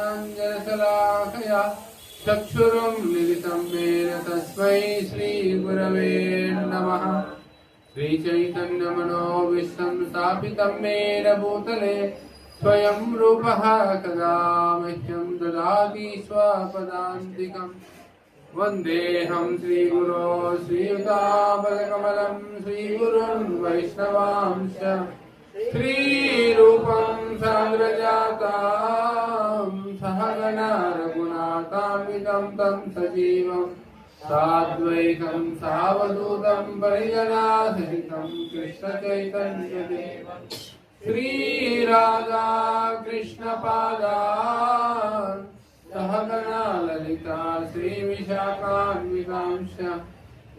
ज्ञानाञ्जनशलाकया चक्षुरुन्मिलितं येन तस्मै श्रीगुरवे नमः। श्रीचैतन्यमनोभीष्टं स्थापितं येन भूतले स्वयं रूपः कदा मह्यं ददाति स्वपदान्तिकम्। वन्देऽहं श्रीगुरो श्रीयुतापदकमलं श्रीगुरुन् वैष्णवांश्च श्रीरूपं साग्रजातां सहगणा रघुनाथान्वितं तं सजीवं साद्वैतं सावधूतं परिजनासहितं कृष्णचैतन्यदेवं श्रीराधा कृष्णपादान् सहगणा ललिता श्रीविशाखान्वितांश्च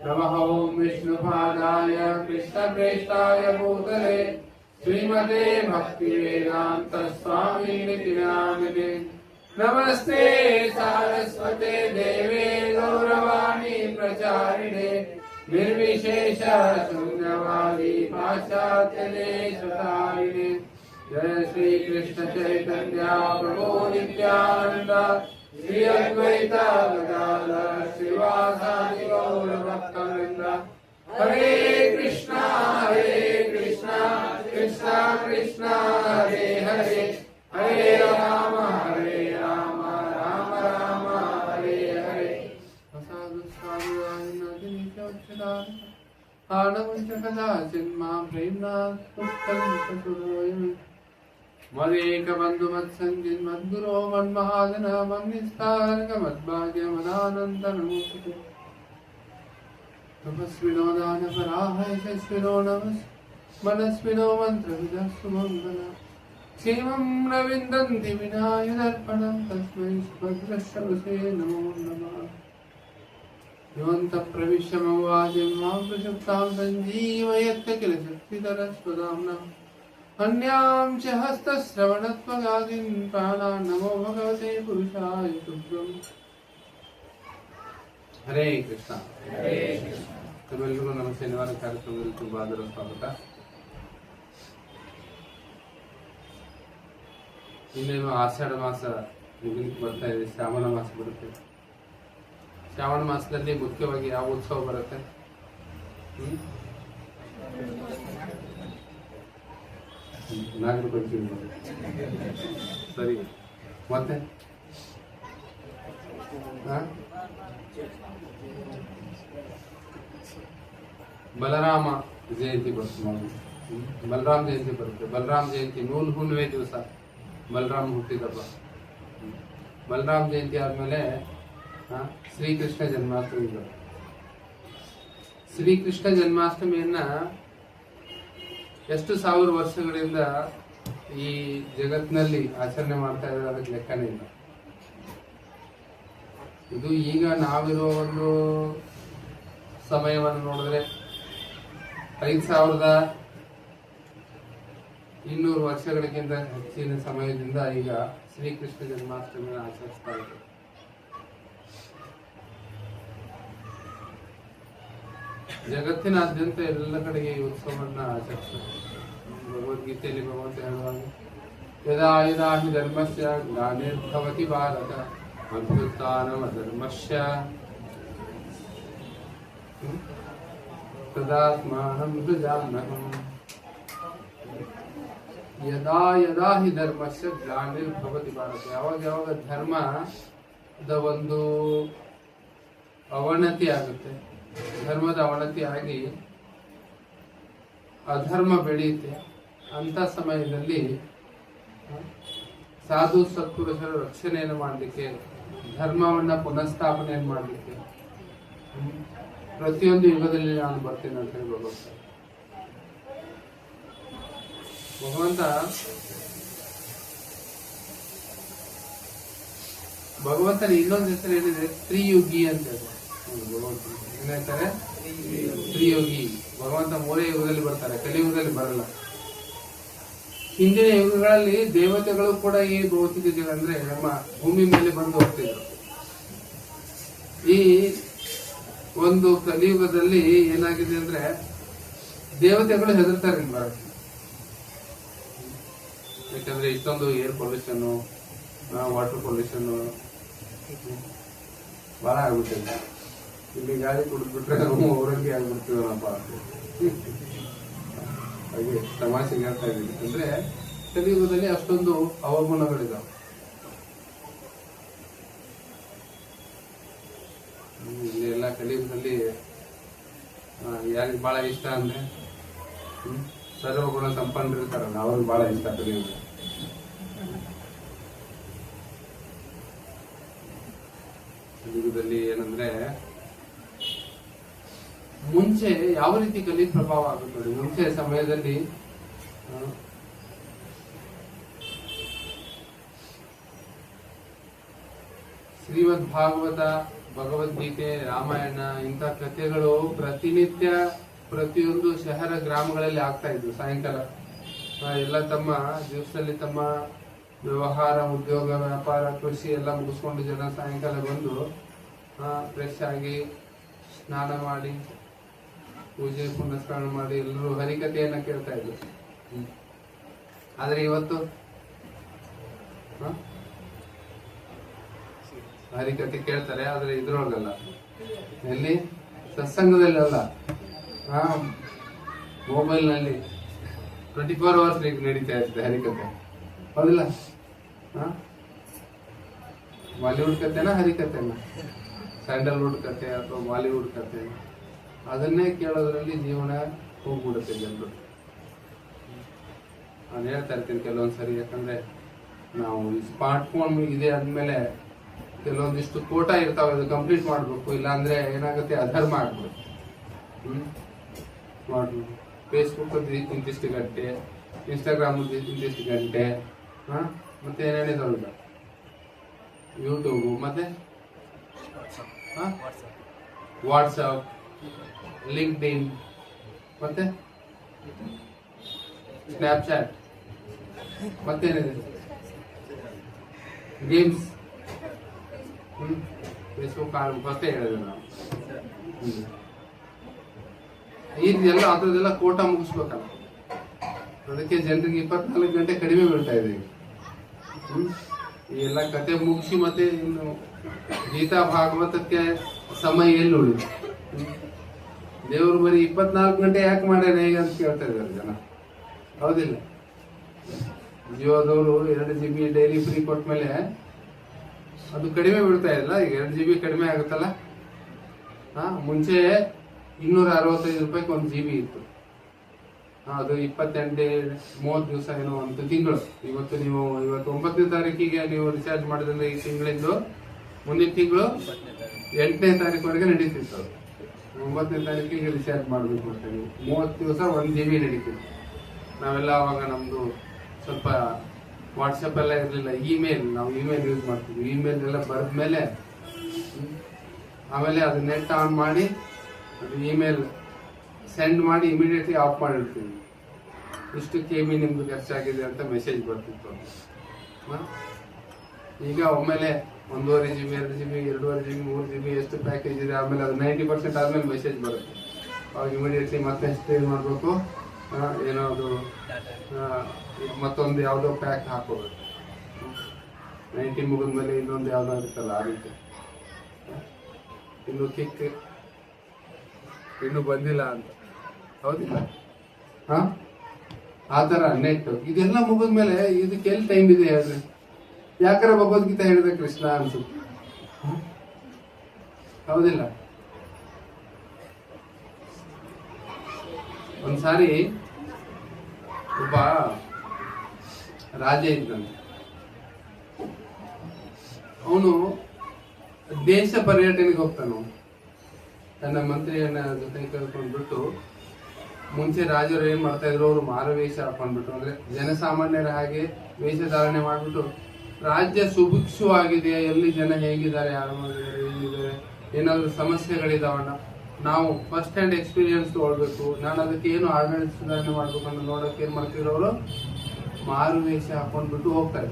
नमः ॐ विष्णुपादाय कृष्णप्रेष्ठाय भूतले श्रीमते भक्तिवेदान्त स्वामिनिति नामिने। नमस्ते सारस्वते देवे गौरवाणी प्रचारिणे निर्विशेष शून्यवादी पाश्चात्यदेशतारिणे। जय श्री कृष्ण चैतन्य प्रभु नित्यानंद श्री अद्वैत गदाधर श्रीवासादि गौर भक्तवृंद। हरे कृष्णा कृष्णा कृष्णा हरे हरे हरे राम राम राम हरे हरे। प्रसाद स्वामी आनवंशकदाचिन्मां प्रेम्णा पुष्करं मदेकबन्धुमत्सङ्गिन् मद्गुरो मन्महाजन मन्निस्तारकमद्भाग्यमदानन्दनमोऽस्तु। तपस्विनो दानपराः यशस्विनो मनस्विनो मन्त्रविदः सुमङ्गला। क्षेमं न विन्दन्ति विना यदर्पणं तस्मै सुभद्रश्रवसे नमो नमः। योऽन्तः प्रविश्य मम वाचिं मां प्रसुप्तां सञ्जीवयत्य किल शक्तिधरस्वदाम्नः। अन्यां च हस्तश्रवणत्वगादीन् प्राणान् नमो भगवते पुरुषाय तुभ्यम्। हरे कृष्ण हरे कृष्ण। तमेलरिಗೂ ನಮ್ಮ ಶನಿವಾರ ಕಾರ್ಯಕ್ರಮದಲ್ಲಿ ತುಂಬಾ ಆದರ ಸ್ವಾಗತ। ಇನ್ನೇನು ಆಷಾಢ ಮಾಸ ಮುಗಿಲಿಕ್ಕೆ ಬರ್ತಾ ಇದೆ, ಶ್ರಾವಣ ಮಾಸ ಬರುತ್ತೆ। ಶ್ರಾವಣ ಮಾಸದಲ್ಲಿ ಮುಖ್ಯವಾಗಿ ಯಾವ ಉತ್ಸವ ಬರುತ್ತೆ? ನಾಗರ ಪಂಚಮಿ ಸರಿ, ಮತ್ತೆ ಬಲರಾಮ ಜಯಂತಿ ಬರುತ್ತೆ। ಬಲರಾಮ ಜಯಂತಿ ಬರುತ್ತೆ। ಬಲರಾಮ ಜಯಂತಿ ನೂಲು ಹುಣ್ಣಿಮೆ ದಿವಸ ಬಲರಾಮ ಹುಟ್ಟಿದಬ್ಬ। ಬಲರಾಮ ಜಯಂತಿ ಆದ್ಮೇಲೆ ಶ್ರೀಕೃಷ್ಣ ಜನ್ಮಾಷ್ಟಮಿ ಬರುತ್ತೆ। ಶ್ರೀಕೃಷ್ಣ ಜನ್ಮಾಷ್ಟಮಿಯನ್ನ ಎಷ್ಟು ಸಾವಿರ ವರ್ಷಗಳಿಂದ ಈ ಜಗತ್ತಿನಲ್ಲಿ ಆಚರಣೆ ಮಾಡ್ತಾ ಇದ್ದಾರೆ ಅದಕ್ಕೆ ಲೆಕ್ಕನೇ ಇಲ್ಲ। ಇದು ಈಗ ನಾವಿರೋ ಒಂದು ಸಮಯವನ್ನು ನೋಡಿದ್ರೆ 5200 ವರ್ಷಗಳಿಗಿಂತ ಹೆಚ್ಚಿನ ಸಮಯದಿಂದ ಈಗ ಶ್ರೀಕೃಷ್ಣ ಜನ್ಮಾಷ್ಟಮಿಯನ್ನು ಆಚರಿಸ್ತಾ ಇದ್ದಾರೆ। ಜಗತ್ತಿನಾದ್ಯಂತ ಎಲ್ಲ ಕಡೆಗೆ ಈ ಉತ್ಸವವನ್ನು ಆಚರಿಸ್ತಾರೆ। ಭಗವದ್ಗೀತೆಯಲ್ಲಿ ಭಗವಂತ ಹೇಳುವಾಗ ಯದಾ ಯದಾ ಹಿ ಧರ್ಮಸ್ಯ ಗ್ಲಾನಿರ್ಭವತಿ ಭಾರತ ಅಭ್ಯುತ್ಥಾನಮಧರ್ಮಸ್ಯ ತದಾತ್ಮಾನಂ ಸೃಜಾಮ್ಯಹಂ। ಯದಾ ಯದಾ ಹಿ ಧರ್ಮಸ್ಯ ಗ್ಲಾನಿರ್ಭವತಿ ಭಾರತ, ಯಾವಾಗ ಯಾವಾಗ ಧರ್ಮದ ಒಂದು ಅವನತಿ ಆಗುತ್ತೆ, ಧರ್ಮದ ಅವನತಿ ಆಗಿ ಅಧರ್ಮ ಬೆಳೆಯುತ್ತೆ, ಅಂತ ಸಮಯದಲ್ಲಿ ಸಾಧು ಸತ್ಪುರುಷರ ರಕ್ಷಣೆಯನ್ನು ಮಾಡಲಿಕ್ಕೆ, ಧರ್ಮವನ್ನ ಪುನಃಸ್ಥಾಪನೆಯನ್ನು ಮಾಡಲಿಕ್ಕೆ ಪ್ರತಿಯೊಂದು ಯುಗದಲ್ಲಿ ನಾನು ಬರ್ತೇನೆ ಅಂತ ಹೇಳಿ ಭಗವಂತನ ಇನ್ನೊಂದು ಹೆಸರು ಏನಿದೆ, ತ್ರಿಯುಗಿ ಅಂತ ಹೇಳ್ತಾರೆ। ಭಗವಂತ ಏನ್ ಹೇಳ್ತಾರೆ? ತ್ರಿಯೋಗಿ। ಭಗವಂತ 3 ಯುಗದಲ್ಲಿ ಬರ್ತಾರೆ, ಕಲಿಯುಗದಲ್ಲಿ ಬರಲ್ಲ। ಹಿಂದಿನ ಯುಗಗಳಲ್ಲಿ ದೇವತೆಗಳು ಕೂಡ ಈ ಭೌತಿಕ ಜಗ ಅಂದ್ರೆ ನಮ್ಮ ಭೂಮಿ ಮೇಲೆ ಬಂದು ಹೋಗ್ತಿದ್ರು। ಈ ಒಂದು ಕಲಿಯುಗದಲ್ಲಿ ಏನಾಗಿದೆ ಅಂದ್ರೆ ದೇವತೆಗಳು ಹೆದರ್ತಾರೆ ಬರಕ್ಕೆ, ಯಾಕಂದ್ರೆ ಇಷ್ಟೊಂದು ಏರ್ ಪೊಲ್ಯೂಷನ್, ವಾಟರ್ ಪೊಲ್ಯೂಷನ್ ಭಾಳ ಆಗ್ಬಿಟ್ಟಿದೆ. ಇಲ್ಲಿ ಗಾಳಿ ಕುಡಿದ್ಬಿಟ್ರೆ ನಾವು ಔರಂಗಿ ಆಗ್ಬಿಡ್ತೀವನಪ್ಪ. ಹಾಗೆ ತಮಾಷೆಗೆ ಹೇಳ್ತಾ ಇದ್ದೀನಿ. ಅಂದ್ರೆ ಕಲಿಯುಗದಲ್ಲಿ ಅಷ್ಟೊಂದು ಅವಗುಣಗಳಿದಾವೆ. ಇಲ್ಲಿ ಎಲ್ಲ ಕಲಿಯುಗದಲ್ಲಿ ಯಾರಿಗೆ ಬಹಳ ಇಷ್ಟ ಅಂದ್ರೆ ಸರ್ವಗುಣ ಸಂಪನ್ನರಿರ್ತಾರಲ್ಲ, ಅವ್ರಿಗೆ ಬಹಳ ಇಷ್ಟ ಕಲಿಯುಗ. ಕಲಿಯುಗದಲ್ಲಿ ಏನಂದ್ರೆ ಮುಂಚೆ ಯಾವ ರೀತಿ ಕಲಿ ಪ್ರಭಾವ ಆಗುತ್ತೆ. ಮುಂಚೆ ಸಮಯದಲ್ಲಿ ಶ್ರೀಮದ್ ಭಾಗವತ, ಭಗವದ್ಗೀತೆ, ರಾಮಾಯಣ ಇಂಥ ಕಥೆಗಳು ಪ್ರತಿನಿತ್ಯ ಪ್ರತಿಯೊಂದು ಶಹರ ಗ್ರಾಮಗಳಲ್ಲಿ ಆಗ್ತಾ ಇದ್ವು. ಸಾಯಂಕಾಲ ಎಲ್ಲ ತಮ್ಮ ದಿವಸದಲ್ಲಿ ತಮ್ಮ ವ್ಯವಹಾರ, ಉದ್ಯೋಗ, ವ್ಯಾಪಾರ, ಕೃಷಿ ಎಲ್ಲ ಮುಗಿಸ್ಕೊಂಡು ಜನ ಸಾಯಂಕಾಲ ಬಂದು ಫ್ರೆಶ್ ಆಗಿ ಸ್ನಾನ ಮಾಡಿ ಪೂಜೆ ಪುನಸ್ಕಾರ ಮಾಡಿ ಎಲ್ಲರೂ ಹರಿಕಥೆಯನ್ನ ಕೇಳ್ತಾ ಇದ್ರು. ಆದ್ರೆ ಇವತ್ತು ಹರಿಕಥೆ ಕೇಳ್ತಾರೆ, ಆದ್ರೆ ಇದ್ರೊಳಗಲ್ಲ, ಎಲ್ಲಿ ಸತ್ಸಂಗದಲ್ಲಿ ಅಲ್ಲ, ಮೊಬೈಲ್ ನಲ್ಲಿ 24 hours ನಡೀತಾ ಇರ್ತದೆ ಹರಿಕಥೆ. ಹೌದಿಲ್ಲ? ಬಾಲಿವುಡ್ ಕಥೆನಾ ಹರಿಕಥೆನ, ಸ್ಯಾಂಡಲ್ವುಡ್ ಕಥೆ ಅಥವಾ ಬಾಲಿವುಡ್ ಕಥೆ, ಅದನ್ನೇ ಕೇಳೋದ್ರಲ್ಲಿ ಜೀವನ ಹೋಗ್ಬಿಡುತ್ತೆ ಜನರು. ನಾನು ಹೇಳ್ತಾ ಇರ್ತೀನಿ ಕೆಲವೊಂದ್ಸರಿ, ಯಾಕಂದ್ರೆ ನಾವು ಈ ಸ್ಮಾರ್ಟ್ ಫೋನ್ ಇದೆ ಆದ್ಮೇಲೆ ಕೆಲವೊಂದಿಷ್ಟು ಕೋಟಾ ಇರ್ತಾವೆ, ಅದು ಕಂಪ್ಲೀಟ್ ಮಾಡ್ಬೇಕು. ಇಲ್ಲಾಂದ್ರೆ ಏನಾಗುತ್ತೆ, ಅಧರ್ಮ ಆಗ್ಬಿಡುತ್ತೆ. ಮಾಡ್ಬೇಕು. ಫೇಸ್ಬುಕ್ ಇಂತಿಷ್ಟು ಗಂಟೆ, ಇನ್ಸ್ಟಾಗ್ರಾಮ್ ಇಂತಿಷ್ಟು ಗಂಟೆ, ಮತ್ತೆ ಏನೇನಿದಾವಿಲ್ಲ, ಯೂಟ್ಯೂಬ್, ಮತ್ತೆ ವಾಟ್ಸಪ್, ಲಿಂಕ್ಡ್ಇನ್, ಮತ್ತೆ ಸ್ನ್ಯಾಪ್ಚಾಟ್, ಮತ್ತೇನಿದೆ ಗೇಮ್ಸ್, ಫೇಸ್ಬುಕ್ ಮತ್ತೆ ಹೇಳಿದೆ ನಾವು. ಇದೆಲ್ಲ ಅದ್ರದ್ದೆಲ್ಲ ಕೋಟಾ ಮುಗಿಸ್ಬೇಕಲ್ಲ, ಅದಕ್ಕೆ ಜನರಿಗೆ 24 ಗಂಟೆ ಕಡಿಮೆ ಬೀಳ್ತಾ ಇದೆ. ಈ ಎಲ್ಲ ಕತೆ ಮುಗಿಸಿ ಮತ್ತೆ ಇನ್ನು ಗೀತಾ ಭಾಗವತಕ್ಕೆ ಸಮಯ ಎಲ್ಲಿ ಉಳಿದು, ದೇವ್ರು ಬರೀ 24 ಗಂಟೆ ಯಾಕೆ ಮಾಡ್ಯಾರ ಹೇಗೆ ಅಂತ ಕೇಳ್ತಾ ಇದ್ದಾರೆ ಜನ. ಹೌದಿಲ್ಲ? ಜಿಯೋದವರು 2 GB ಡೈಲಿ ಫ್ರೀ ಕೊಟ್ಮೇಲೆ ಅದು ಕಡಿಮೆ ಬೀಳ್ತಾ ಇಲ್ಲ. ಈಗ 2 GB ಕಡಿಮೆ ಆಗುತ್ತಲ್ಲ. ಮುಂಚೆ 265 ರೂಪಾಯಿಗೆ 1 GB ಇತ್ತು. ಅದು 28-30 ದಿವಸ ಏನೋ, ಒಂದು ತಿಂಗಳು. ಇವತ್ತು 9ನೇ ತಾರೀಕಿಗೆ ನೀವು ರಿಚಾರ್ಜ್ ಮಾಡಿದ್ರೆ ಈ ತಿಂಗಳಿಂದ ಮುಂದಿನ ತಿಂಗಳು 8ನೇ ತಾರೀಕುವರೆಗೆ ನಡೀತಿತ್ತು. 9ನೇ ತಾರೀಕಿಗೆ ರಿಚಾರ್ಜ್ ಮಾಡಬೇಕು ಅಂತ ನೀವು 30 ದಿವಸ 1 GB ನಡೀತಿತ್ತು. ನಾವೆಲ್ಲ ಅವಾಗ ನಮ್ದು ಸ್ವಲ್ಪ ವಾಟ್ಸಪ್ ಎಲ್ಲ ಇರಲಿಲ್ಲ, ನಾವು ಇಮೇಲ್ ಯೂಸ್ ಮಾಡ್ತಿದ್ವಿ. ಇಮೇಲ್ ಎಲ್ಲ ಬರೆದ್ಮೇಲೆ ಆಮೇಲೆ ಅದು ನೆಟ್ ಆನ್ ಮಾಡಿ ಅದು ಇಮೇಲ್ ಸೆಂಡ್ ಮಾಡಿ ಇಮಿಡಿಯೇಟ್ಲಿ ಆಫ್ ಮಾಡಿರ್ತೀವಿ. ಇಷ್ಟು KB ನಿಮ್ದು ಖರ್ಚಾಗಿದೆ ಅಂತ ಮೆಸೇಜ್ ಬರ್ತಿತ್ತು. ಈಗ ಒಮ್ಮೆಲೆ 1.5 GB, 2 GB, 2.5 GB, 3 GB ಎಷ್ಟು ಪ್ಯಾಕೇಜ್ ಇದೆ, ಆಮೇಲೆ ಅದು 90% ಆದ್ಮೇಲೆ ಮೆಸೇಜ್ ಬರುತ್ತೆ. ಅವಾಗ ಇಮಿಡಿಯೇಟ್ಲಿ ಮತ್ತೆ ಎಷ್ಟು ಏನು ಮಾಡಬೇಕು, ಏನೋ ಅದು ಮತ್ತೊಂದು ಯಾವುದೋ ಪ್ಯಾಕ್ ಹಾಕೋಬೇಕು. 90 ಮುಗಿದ್ಮೇಲೆ ಇನ್ನೊಂದು ಯಾವುದೋ ಇರುತ್ತಲ್ಲ, ಆ ರೀತಿ. ಇನ್ನು ಕಿಕ್ ಇನ್ನು ಬಂದಿಲ್ಲ ಅಂತ. ಹೌದಿಲ್ಲ? ಆ ತರ ನೆಟ್ ಇದೆಲ್ಲ ಮುಗಿದ್ಮೇಲೆ ಇದಕ್ಕೆ ಎಲ್ಲಿ ಟೈಮ್ ಇದೆ ಹೇಳ್ರಿ? ಯಾಕಂದ್ರೆ ಭಗವದ್ಗೀತೆ ಹೇಳಿದೆ ಕೃಷ್ಣ ಅನ್ಸುತ್ತೆ. ಹೌದಿಲ್ಲ? ಒಂದ್ಸಾರಿ ಒಬ್ಬ ರಾಜ ಇದ್ದಂತೆ. ಅವನು ದೇಶ ಪರ್ಯಟನೆಗೆ ಹೋಗ್ತಾನ. ತನ್ನ ಮಂತ್ರಿಯನ್ನ ಜೊತೆ ಕರ್ಕೊಂಡ್ಬಿಟ್ಟು, ಮುಂಚೆ ರಾಜರು ಏನ್ ಮಾಡ್ತಾ ಇದ್ರು, ಅವರು ಮಾರುವೇಷ ಹಾಕೊಂಡ್ಬಿಟ್ಟು, ಅಂದ್ರೆ ಜನಸಾಮಾನ್ಯರ ಹಾಗೆ ವೇಷಧಾರಣೆ ಮಾಡ್ಬಿಟ್ಟು, ರಾಜ್ಯ ಸುಭಿಕ್ಷವಾಗಿದೆ, ಎಲ್ಲಿ ಜನ ಹೇಗಿದ್ದಾರೆ, ಆರಾಮಾಗಿದ್ದಾರೆ, ಏನಿದ್ದಾರೆ, ಏನಾದ್ರು ಸಮಸ್ಯೆಗಳಿದಾವಣ್ಣ, ನಾವು ಫಸ್ಟ್ ಹ್ಯಾಂಡ್ ಎಕ್ಸ್ಪೀರಿಯನ್ಸ್ ತಗೊಳ್ಬೇಕು, ನಾನು ಅದಕ್ಕೆ ಏನು ಆಡಳಿತ ಸುಧಾರಣೆ ಮಾಡ್ಬೇಕು ಅಂತ ನೋಡಕ್ಕೆ ಏನ್ ಮಾಡ್ತಿದ್ರು, ಅವರು ಮಾರುವೇಷ ಹಾಕೊಂಡ್ಬಿಟ್ಟು ಹೋಗ್ತಾರೆ.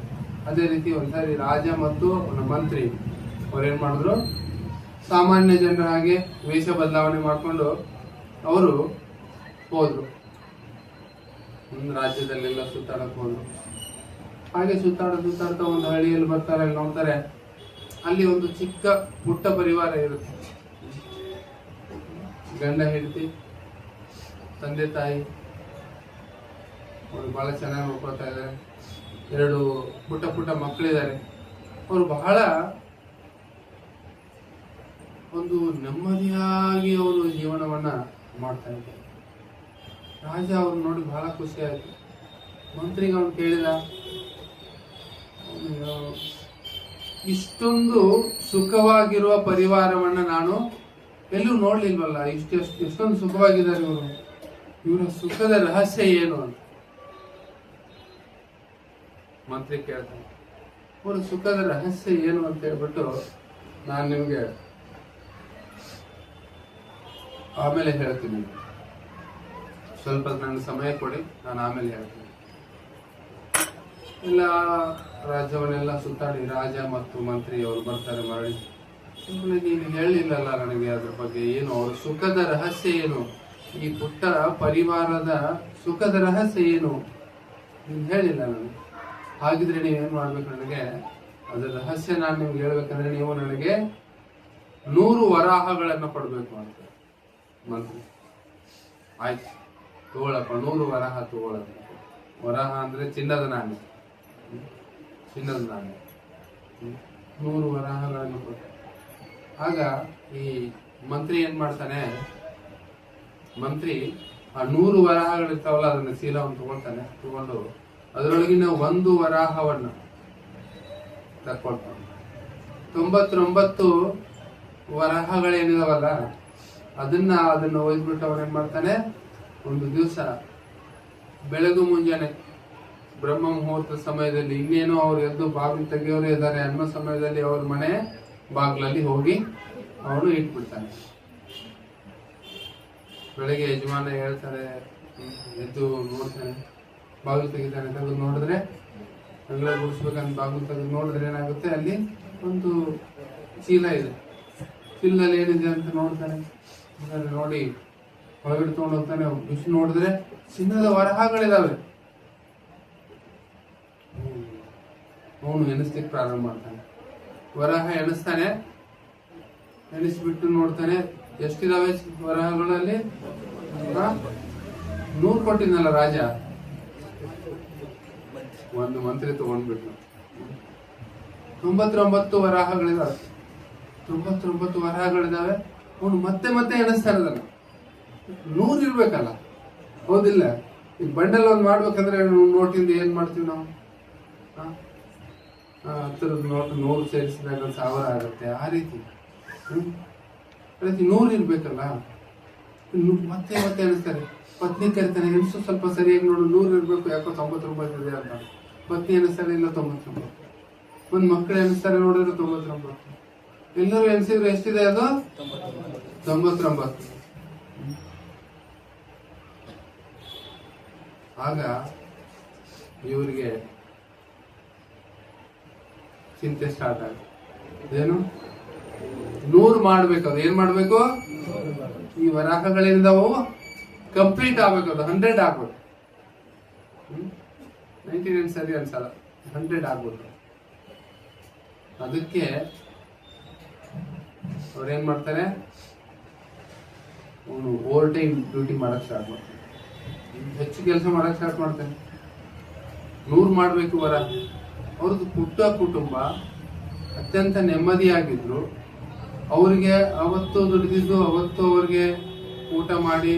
ಅದೇ ರೀತಿ ಒಂದ್ಸಾರಿ ರಾಜ ಮತ್ತು ಅವನ ಮಂತ್ರಿ ಅವ್ರೇನ್ ಮಾಡಿದ್ರು, ಸಾಮಾನ್ಯ ಜನರ ಹಾಗೆ ವೇಷ ಬದಲಾವಣೆ ಮಾಡ್ಕೊಂಡು ಅವರು ಹೋದ್ರು. ರಾಜ್ಯದಲ್ಲೆಲ್ಲ ಸುತ್ತಾಡಕ್ ಹೋದ್ರು. ಹಾಗೆ ಸುತ್ತಾಡ್ತಾ ಒಂದು ಹಳ್ಳಿಯಲ್ಲಿ ಬರ್ತಾರೆ, ಅಲ್ಲಿ ನೋಡ್ತಾರೆ, ಅಲ್ಲಿ ಒಂದು ಚಿಕ್ಕ ಪುಟ್ಟ ಪರಿವಾರ ಇರುತ್ತೆ. ಗಂಡ ಹೆಂಡತಿ, ತಂದೆ ತಾಯಿ, ಅವ್ರು ಬಹಳ ಚೆನ್ನಾಗಿ ನೋಡ್ಕೊಳ್ತಾ ಇದ್ದಾರೆ. 2 ಪುಟ್ಟ ಮಕ್ಕಳಿದ್ದಾರೆ. ಅವರು ಬಹಳ ಒಂದು ನೆಮ್ಮದಿಯಾಗಿ ಅವರು ಜೀವನವನ್ನ ಮಾಡ್ತಾ ಇದ್ದಾರೆ. ರಾಜ ಅವ್ರು ನೋಡಿ ಬಹಳ ಖುಷಿ ಆಯ್ತು. ಮಂತ್ರಿಗೆ ಅವನು ಕೇಳಿದ, ಇಷ್ಟೊಂದು ಸುಖವಾಗಿರುವ ಪರಿವಾರವನ್ನ ನಾನು ಎಲ್ಲೂ ನೋಡ್ಲಿಲ್ವಲ್ಲ, ಎಷ್ಟೊಂದು ಸುಖವಾಗಿದ್ದಾರೆ ಇವರ ಸುಖದ ರಹಸ್ಯ ಏನು ಅಂತ ಮಂತ್ರಿ ಕೇಳ್ತಾನೆ. ಅವರ ಸುಖದ ರಹಸ್ಯ ಏನು ಅಂತ ಹೇಳ್ಬಿಟ್ಟು, ನಾನು ನಿಮ್ಗೆ ಆಮೇಲೆ ಹೇಳ್ತೀನಿ, ಸ್ವಲ್ಪ ನನಗೆ ಸಮಯ ಕೊಡಿ, ನಾನು ಆಮೇಲೆ ಹೇಳ್ತೀನಿ. ಎಲ್ಲ ರಾಜ್ಯವನ್ನೆಲ್ಲ ಸುತ್ತಾಡಿ ರಾಜ ಮತ್ತು ಮಂತ್ರಿ ಅವರು ಬರ್ತಾರೆ ಮರಳಿ. ನೀನು ಹೇಳಿಲ್ಲಲ್ಲ ನನಗೆ ಅದ್ರ ಬಗ್ಗೆ, ಏನು ಅವ್ರ ಸುಖದ ರಹಸ್ಯ ಏನು, ಈ ಪುಟ್ಟ ಪರಿವಾರದ ಸುಖದ ರಹಸ್ಯ ಏನು ನೀನು ಹೇಳಿಲ್ಲ ನನಗೆ. ಹಾಗಿದ್ರೆ ನೀವೇನ್ ಮಾಡ್ಬೇಕು, ನನಗೆ ಅದರ ರಹಸ್ಯ ನಾನು ನಿಮ್ಗೆ ಹೇಳ್ಬೇಕಂದ್ರೆ ನೀವು ನನಗೆ 100 ವರಾಹಗಳನ್ನು ಕೊಡ್ಬೇಕು ಅಂತ ಮಂತ್ರಿ. ಆಯ್ತು ತಗೊಳಪ್ಪ, 100 ವರಾಹ ತಗೊಳಪ್ಪ. ವರಾಹ ಅಂದ್ರೆ ಚಿನ್ನದ ನಾಣ್ಯ, 100 ವರಾಹಗಳನ್ನು ಕೊಟ್ಟು. ಆಗ ಈ ಮಂತ್ರಿ ಏನ್ ಮಾಡ್ತಾನೆ, ಮಂತ್ರಿ ಆ 100 ವರಾಹಗಳಿರ್ತಾವಲ್ಲ ಅದನ್ನ ಚೀಲವನ್ನು ತಗೊಂಡು ಅದರೊಳಗಿನ 1 ವರಾಹವನ್ನ ತಕ್ಕೊಳ್ತಾನೆ. 99 ವರಾಹಗಳೇನಿದಾವಲ್ಲ ಅದನ್ನ ಒಯ್ದ್ಬಿಟ್ಟು ಅವನೇನ್ ಮಾಡ್ತಾನೆ, ಒಂದು ದಿವಸ ಬೆಳಗು ಮುಂಜಾನೆ ಬ್ರಹ್ಮ ಮುಹೂರ್ತ ಸಮಯದಲ್ಲಿ, ಇನ್ನೇನು ಅವ್ರು ಎದ್ದು ಬಾಗಿಲು ತೆಗೆಯೋರೇ ಇದ್ದಾರೆ ಅನ್ನೋ ಸಮಯದಲ್ಲಿ ಅವ್ರ ಮನೆ ಬಾಗ್ಲಲ್ಲಿ ಹೋಗಿ ಅವನು ಇಟ್ಬಿಡ್ತಾನೆ. ಬೆಳಗ್ಗೆ ಯಜಮಾನ ಹೇಳ್ತಾರೆ, ಎದ್ದು ನೋಡ್ತಾನೆ, ಬಾಗಿಲು ತೆಗಿತಾನೆ. ತೆಗೆದು ನೋಡಿದ್ರೆ, ಅಂಗಳ ಗುಡಿಸ್ಬೇಕಂತ ಬಾಗಿಲು ತೆಗೆದು ನೋಡಿದ್ರೆ ಏನಾಗುತ್ತೆ, ಅಲ್ಲಿ ಒಂದು ಚೀಲ ಇದೆ. ಚೀಲದಲ್ಲಿ ಏನಿದೆ ಅಂತ ನೋಡ್ತಾನೆ. ನೋಡಿ ಹೊರಗಡೆ ತಗೊಂಡು ಹೋಗ್ತಾನೆ. ಬಿಸಿ ನೋಡಿದ್ರೆ ಚಿನ್ನದ ವರಹಗಳಿದಾವೆ. ಅವನು ಎಣಿಸ್ಲಿಕ್ಕೆ ಪ್ರಾರಂಭ ಮಾಡ್ತಾನೆ. ವರಹ ಎಣಿಸ್ತಾನೆ. ಎಣಿಸ್ಬಿಟ್ಟು ನೋಡ್ತಾನೆ ಎಷ್ಟಿದಾವೆ ವರಹಗಳಲ್ಲಿ. 100 ಕೊಟ್ಟಿದ್ನಲ್ಲ ರಾಜ, ಒಂದು ಮಂತ್ರಿ ತಗೊಂಡ್ಬಿಟ್ಟು 99 ವರಾಹಗಳಿದಾವೆ. 99 ವರಾಹಗಳಿದಾವೆ. ಅವನು ಮತ್ತೆ ಎಣಿಸ್ತಾನೆ ಅದನ್ನ. 100 ಇರ್ಬೇಕಲ್ಲ, ಹೌದಿಲ್ಲ? ಈ ಬಂಡಲ್ ಒಂದು ಮಾಡ್ಬೇಕಂದ್ರೆ ನೋಟಿಂದ ಏನ್ ಮಾಡ್ತೀವಿ ನಾವು? 10 ನೋಟ್ 100 ಸೇರಿಸಿದಾಗ 1000 ಆಗುತ್ತೆ. ಆ ರೀತಿ ಪ್ರತಿ 100 ಇರ್ಬೇಕಲ್ಲ. ಮತ್ತೆ ಎಣಿಸ್ತಾರೆ. ಪತ್ನಿ ಕರಿತಾನೆ, ಎಣಿಸು ಸ್ವಲ್ಪ ಸರಿಯಾಗಿ ನೋಡು, 100 ಇರ್ಬೇಕು, ಯಾಕೋ 99 ಇದೆ ಅಂತ. ಪತ್ನಿ ಎಣಿಸ್ತಾರೆ, ಇಲ್ಲ 99. ಒಂದ್ ಮಕ್ಕಳು ಎಣಿಸ್ತಾರೆ, ನೋಡಿದ್ರೆ 99. ಎಲ್ಲರೂ ಎಣಿಸಿದ್ರೆ ಎಷ್ಟಿದೆ ಅದು? 99. ಆಗ ಇವರಿಗೆ ಚಿಂತೆ ಸ್ಟಾರ್ಟ್ ಆಗುತ್ತೆ. ಏನು 100 ಮಾಡ್ಬೇಕು. ಅದು ಏನ್ ಮಾಡ್ಬೇಕು? ಈ ವರಾಹಗಳಿಂದವು ಕಂಪ್ಲೀಟ್ ಆಗ್ಬೇಕು. ಅದು 100 ಆಗ್ಬೇಕು. 99 ಸರಿ ಅನ್ಸಲ್ಲ, 100 ಆಗ್ಬೇಕು. ಅದಕ್ಕೆ ಅವ್ರೇನ್ ಮಾಡ್ತಾರೆ, ಅವನು ಓವರ್ ಟೈಮ್ ಡ್ಯೂಟಿ ಮಾಡಕ್ ಸ್ಟಾರ್ಟ್ ಮಾಡ್ತಾನೆ. ಹೆಚ್ಚು ಕೆಲಸ ಮಾಡಕ್ ಸ್ಟಾರ್ಟ್ ಮಾಡ್ತಾನೆ. 100 ಮಾಡ್ಬೇಕು ವರ. ಅವ್ರದ್ದು ಪುಟ್ಟ ಕುಟುಂಬ, ಅತ್ಯಂತ ನೆಮ್ಮದಿಯಾಗಿದ್ರು. ಅವ್ರಿಗೆ ಅವತ್ತು ದುಡಿದಿದ್ದು ಅವತ್ತು ಅವ್ರಿಗೆ ಊಟ ಮಾಡಿ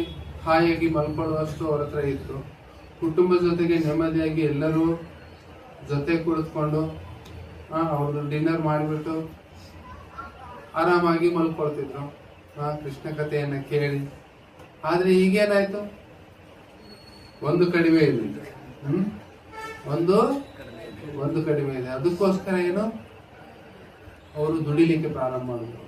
ಹಾಯಾಗಿ ಮಲ್ಕೊಳ್ಳುವಷ್ಟು ಅವ್ರ ಹತ್ರ ಇತ್ತು. ಕುಟುಂಬದ ಜೊತೆಗೆ ನೆಮ್ಮದಿಯಾಗಿ ಎಲ್ಲರೂ ಜೊತೆ ಕುಳಿತುಕೊಂಡು ಅವ್ರದ್ದು ಡಿನ್ನರ್ ಮಾಡಿಬಿಟ್ಟು ಆರಾಮಾಗಿ ಮಲ್ಕೊಳ್ತಿದ್ರು, ಕೃಷ್ಣ ಕಥೆಯನ್ನ ಕೇಳಿ. ಆದ್ರೆ ಈಗೇನಾಯ್ತು? ಒಂದು ಕಡಿಮೆ ಇದೆ. ಒಂದು ಕಡಿಮೆ ಇದೆ. ಅದಕ್ಕೋಸ್ಕರ ಏನು, ಅವರು ದುಡಿಲಿಕ್ಕೆ ಪ್ರಾರಂಭ ಮಾಡಿದ್ರು.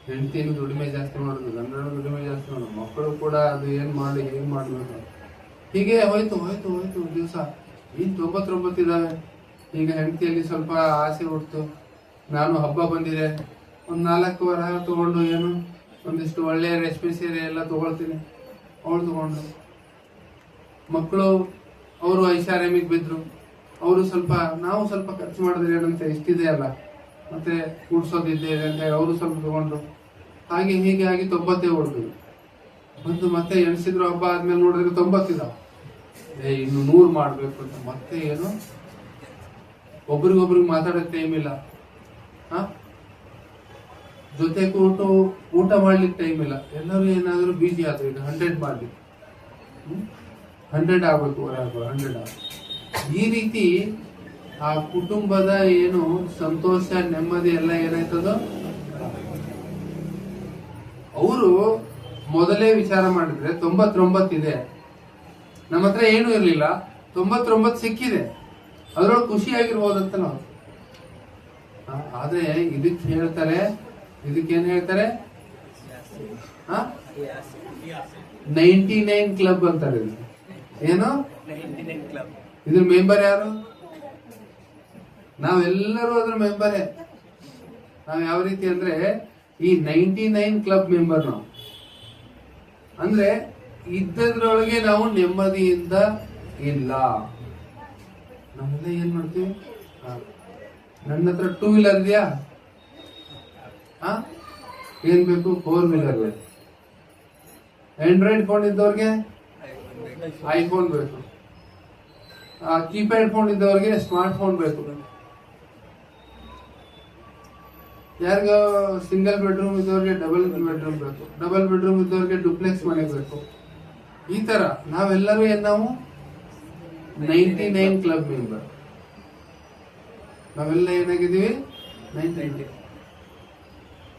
ಹೆಂಡತಿನೂ ದುಡಿಮೆ ಜಾಸ್ತಿ ಮಾಡುದು, ಗಂಡನೂ ದುಡಿಮೆ ಜಾಸ್ತಿ ಮಾಡುದು, ಮಕ್ಕಳು ಕೂಡ ಅದು ಏನ್ ಮಾಡ್ಬೇಕು. ಹೀಗೆ ಹೋಯ್ತು ದಿವಸ. ಈಗ 99 ಇದಾವೆ. ಈಗ ಹೆಂಡತಿಯಲ್ಲಿ ಸ್ವಲ್ಪ ಆಸೆ ಹುಡ್ತು. ನಾನು ಹಬ್ಬ ಬಂದಿದೆ, ಒಂದ್ 4 ವರಹ ತಗೊಂಡು ಏನು ಒಂದಿಷ್ಟು ಒಳ್ಳೆಯ ರೇಷ್ಮೆ ಸೀರೆ ಎಲ್ಲ ತಗೊಳ್ತೀನಿ. ಅವಳು ತಗೊಂಡು ಮಕ್ಕಳು ಅವರು ಐಷಾರಾಮಿಗೆ ಬಿದ್ರು. ಅವರು ಸ್ವಲ್ಪ, ನಾವು ಸ್ವಲ್ಪ ಖರ್ಚು ಮಾಡಿದ್ರೆ ಏನಂತೆ ಇಷ್ಟಿದೆ ಅಲ್ಲ, ಮತ್ತೆ ಕೂಡ್ಸೋದಿದೆ ಅಂತ ಅವರು ಸ್ವಲ್ಪ ತಗೊಂಡ್ರು. ಹಾಗೆ ಹೀಗೆ ಆಗಿ 90 ಹೊಡೆದ್ರು. ಬಂದು ಮತ್ತೆ ಎಣಿಸಿದ್ರು, ಹಬ್ಬ ಆದ್ಮೇಲೆ ನೋಡಿದ್ರೆ 90 ಇದಾವ. ಇನ್ನು 100 ಮಾಡ್ಬೇಕು ಅಂತ ಮತ್ತೆ ಏನು, ಒಬ್ರಿಗೊಬ್ರಿಗೆ ಮಾತಾಡೋಕೆ ಟೈಮ್ ಇಲ್ಲ, ಜೊತೆ ಕೂತು ಊಟ ಮಾಡ್ಲಿಕ್ಕೆ ಟೈಮ್ ಇಲ್ಲ. ಎಲ್ಲರೂ ಏನಾದ್ರು ಬಿಜಿ ಆದ್ರು. ಈಗ 100 ಮಾಡ್ಲಿಕ್ಕೆ 100 ಆಗ್ಬೇಕು, 100 ಈ ರೀತಿ ಆ ಕುಟುಂಬದ ಏನು ಸಂತೋಷ ನೆಮ್ಮದಿ ಎಲ್ಲ ಏನಾಯ್ತದೋ. ಅವರು ಮೊದಲೇ ವಿಚಾರ ಮಾಡಿದ್ರೆ 99 ಇದೆ, ನಮ್ಮ ಹತ್ರ ಏನು ಇರ್ಲಿಲ್ಲ, 99 ಸಿಕ್ಕಿದೆ, ಅದ್ರೊಳಗೆ ಖುಷಿಯಾಗಿರ್ಬೋದಂತ ನಾವು. ಆದ್ರೆ ಇದಕ್ಕೆ ಹೇಳ್ತಾರೆ, ಇದಕ್ಕೇನ್ ಹೇಳ್ತಾರೆ, 99 ಕ್ಲಬ್ ಅಂತಾರೆ. ಏನು ಇದ್ರ ಮೆಂಬರ್ ಯಾರು? ನಾವೆಲ್ಲರೂ ಅದ್ರ ಮೆಂಬರೇ. ನಾವ್ ಯಾವ ರೀತಿ ಅಂದ್ರೆ ಈ 99 ಕ್ಲಬ್ ಮೆಂಬರ್ ನಾವು. ಅಂದ್ರೆ ಇದ್ದದ್ರೊಳಗೆ ನಾವು ನೆಮ್ಮದಿಯಿಂದ ಇಲ್ಲ. ನಾವೆಲ್ಲ ಏನ್ ಮಾಡ್ತೀವಿ, ನನ್ನ ಹತ್ರ 2 ವೀಲರ್ ಇದೆಯಾ, ಏನ್ ಬೇಕು, 4 ವೀಲರ್ ಬೇಕು. ಆಂಡ್ರಾಯ್ಡ್ ಫೋನ್ ಇದ್ದವ್ರಿಗೆ ಐಫೋನ್ ಬೇಕು, ಕೀಪ್ಯಾಡ್ ಫೋನ್ ಇದ್ದವ್ರಿಗೆ ಸ್ಮಾರ್ಟ್ ಫೋನ್ ಬೇಕು. ಯಾರಿಗ ಸಿಂಗಲ್ ಬೆಡ್ರೂಮ್ ಇದ್ದವ್ರಿಗೆ ಡಬಲ್ ಬೆಡ್ರೂಮ್ ಬೇಕು, ಡಬಲ್ ಬೆಡ್ರೂಮ್ ಇದ್ದವ್ರಿಗೆ ಡುಪ್ಲೆಕ್ಸ್ ಮನೆ ಬೇಕು. ಈ ತರ ನಾವೆಲ್ಲರೂ ನಾವು 99 ಕ್ಲಬ್ ಮೆಂಬರ್. ನಾವೆಲ್ಲ ಏನಾಗಿದ್ದೀವಿ, 99.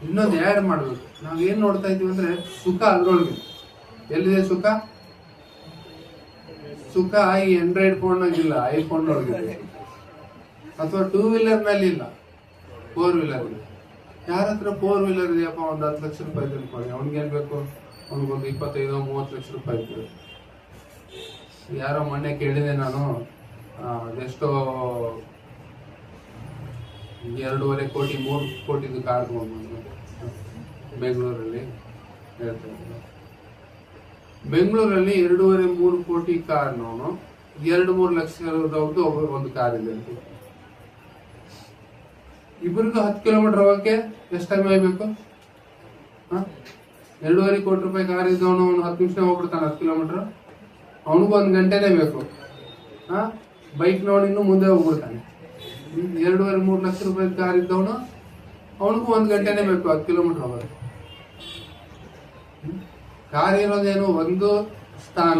ಇನ್ನೊಂದು ಆ್ಯಡ್ ಮಾಡ್ಬೇಕು. ನಾವ್ ಏನ್ ನೋಡ್ತಾ ಇದೀವಿ ಅಂದ್ರೆ ಸುಖ ಅದ್ರೊಳಗೆ ಎಲ್ಲಿದೆ ಸುಖ? ಸುಖ ಈ ಆಂಡ್ರಾಯ್ಡ್ ಫೋನ್ ನಾಗಿಲ್ಲ, ಐಫೋನ್ ಒಳಗಿದೆ. ಅಥವಾ 2 ವೀಲರ್ ನಲ್ಲಿ ಇಲ್ಲ, 4 ವೀಲರ್ ಇದೆ. ಯಾರ ಹತ್ರ 4 ವೀಲರ್ ಇದೆಯಪ್ಪ, ಒಂದ್ 10 ಲಕ್ಷ ರೂಪಾಯಿ ತಿಳ್ಕೊಳ್ಳಿ, ಅವ್ನಿಗೇನ್ ಬೇಕು, ಅವ್ನಿಗೊಂದು 25-30 ಲಕ್ಷ ರೂಪಾಯಿ ಇರ್ತದೆ. ಯಾರೋ ಮೊನ್ನೆ ಕೇಳಿದೆ ನಾನು, ಅದೆಷ್ಟೋ 2.5 ಕೋಟಿ 3 ಕೋಟಿದು ಕಾರ್ ತಗೊಂಡು ಬೆಂಗಳೂರಲ್ಲಿ ಹೇಳ್ತಾ ಇದ್ದೀನಿ. ಬೆಂಗಳೂರಲ್ಲಿ 2.5-3 ಕೋಟಿ ಕಾರ್ ನೋನು 2-3 ಲಕ್ಷದವ್ರದ್ದು ಒಂದು ಕಾರ್ ಇದೆ ಅಂತ. ಇಬ್ಬರಿಗೂ 10 ಕಿಲೋಮೀಟರ್ ಹೋಗಕ್ಕೆ ಎಷ್ಟು ಟೈಮ್ ಆಗಬೇಕು? 2.5 ಕೋಟಿ ರೂಪಾಯಿ ಕಾರ್ ಇದ್ದವನು 10 ನಿಮಿಷ ಹೋಗ್ಬಿಡ್ತಾನೆ 10 ಕಿಲೋಮೀಟರ್. ಅವನಿಗೂ 1 ಗಂಟೆನೆ ಬೇಕು. ಬೈಕ್ ನೋಡಿ ಇನ್ನು ಮುಂದೆ ಹೋಗ್ಬಿಡ್ತಾನೆ. 2.5-3 ಲಕ್ಷ ರೂಪಾಯಿ ಕಾರ್ ಇದ್ದವನು ಅವನಿಗೂ 1 ಗಂಟೆನೆ ಬೇಕು 10 ಕಿಲೋಮೀಟರ್ ಹೋಗೋದು. ಕಾರ್ ಇರೋದೇನು, ಒಂದು ಸ್ಥಾನ.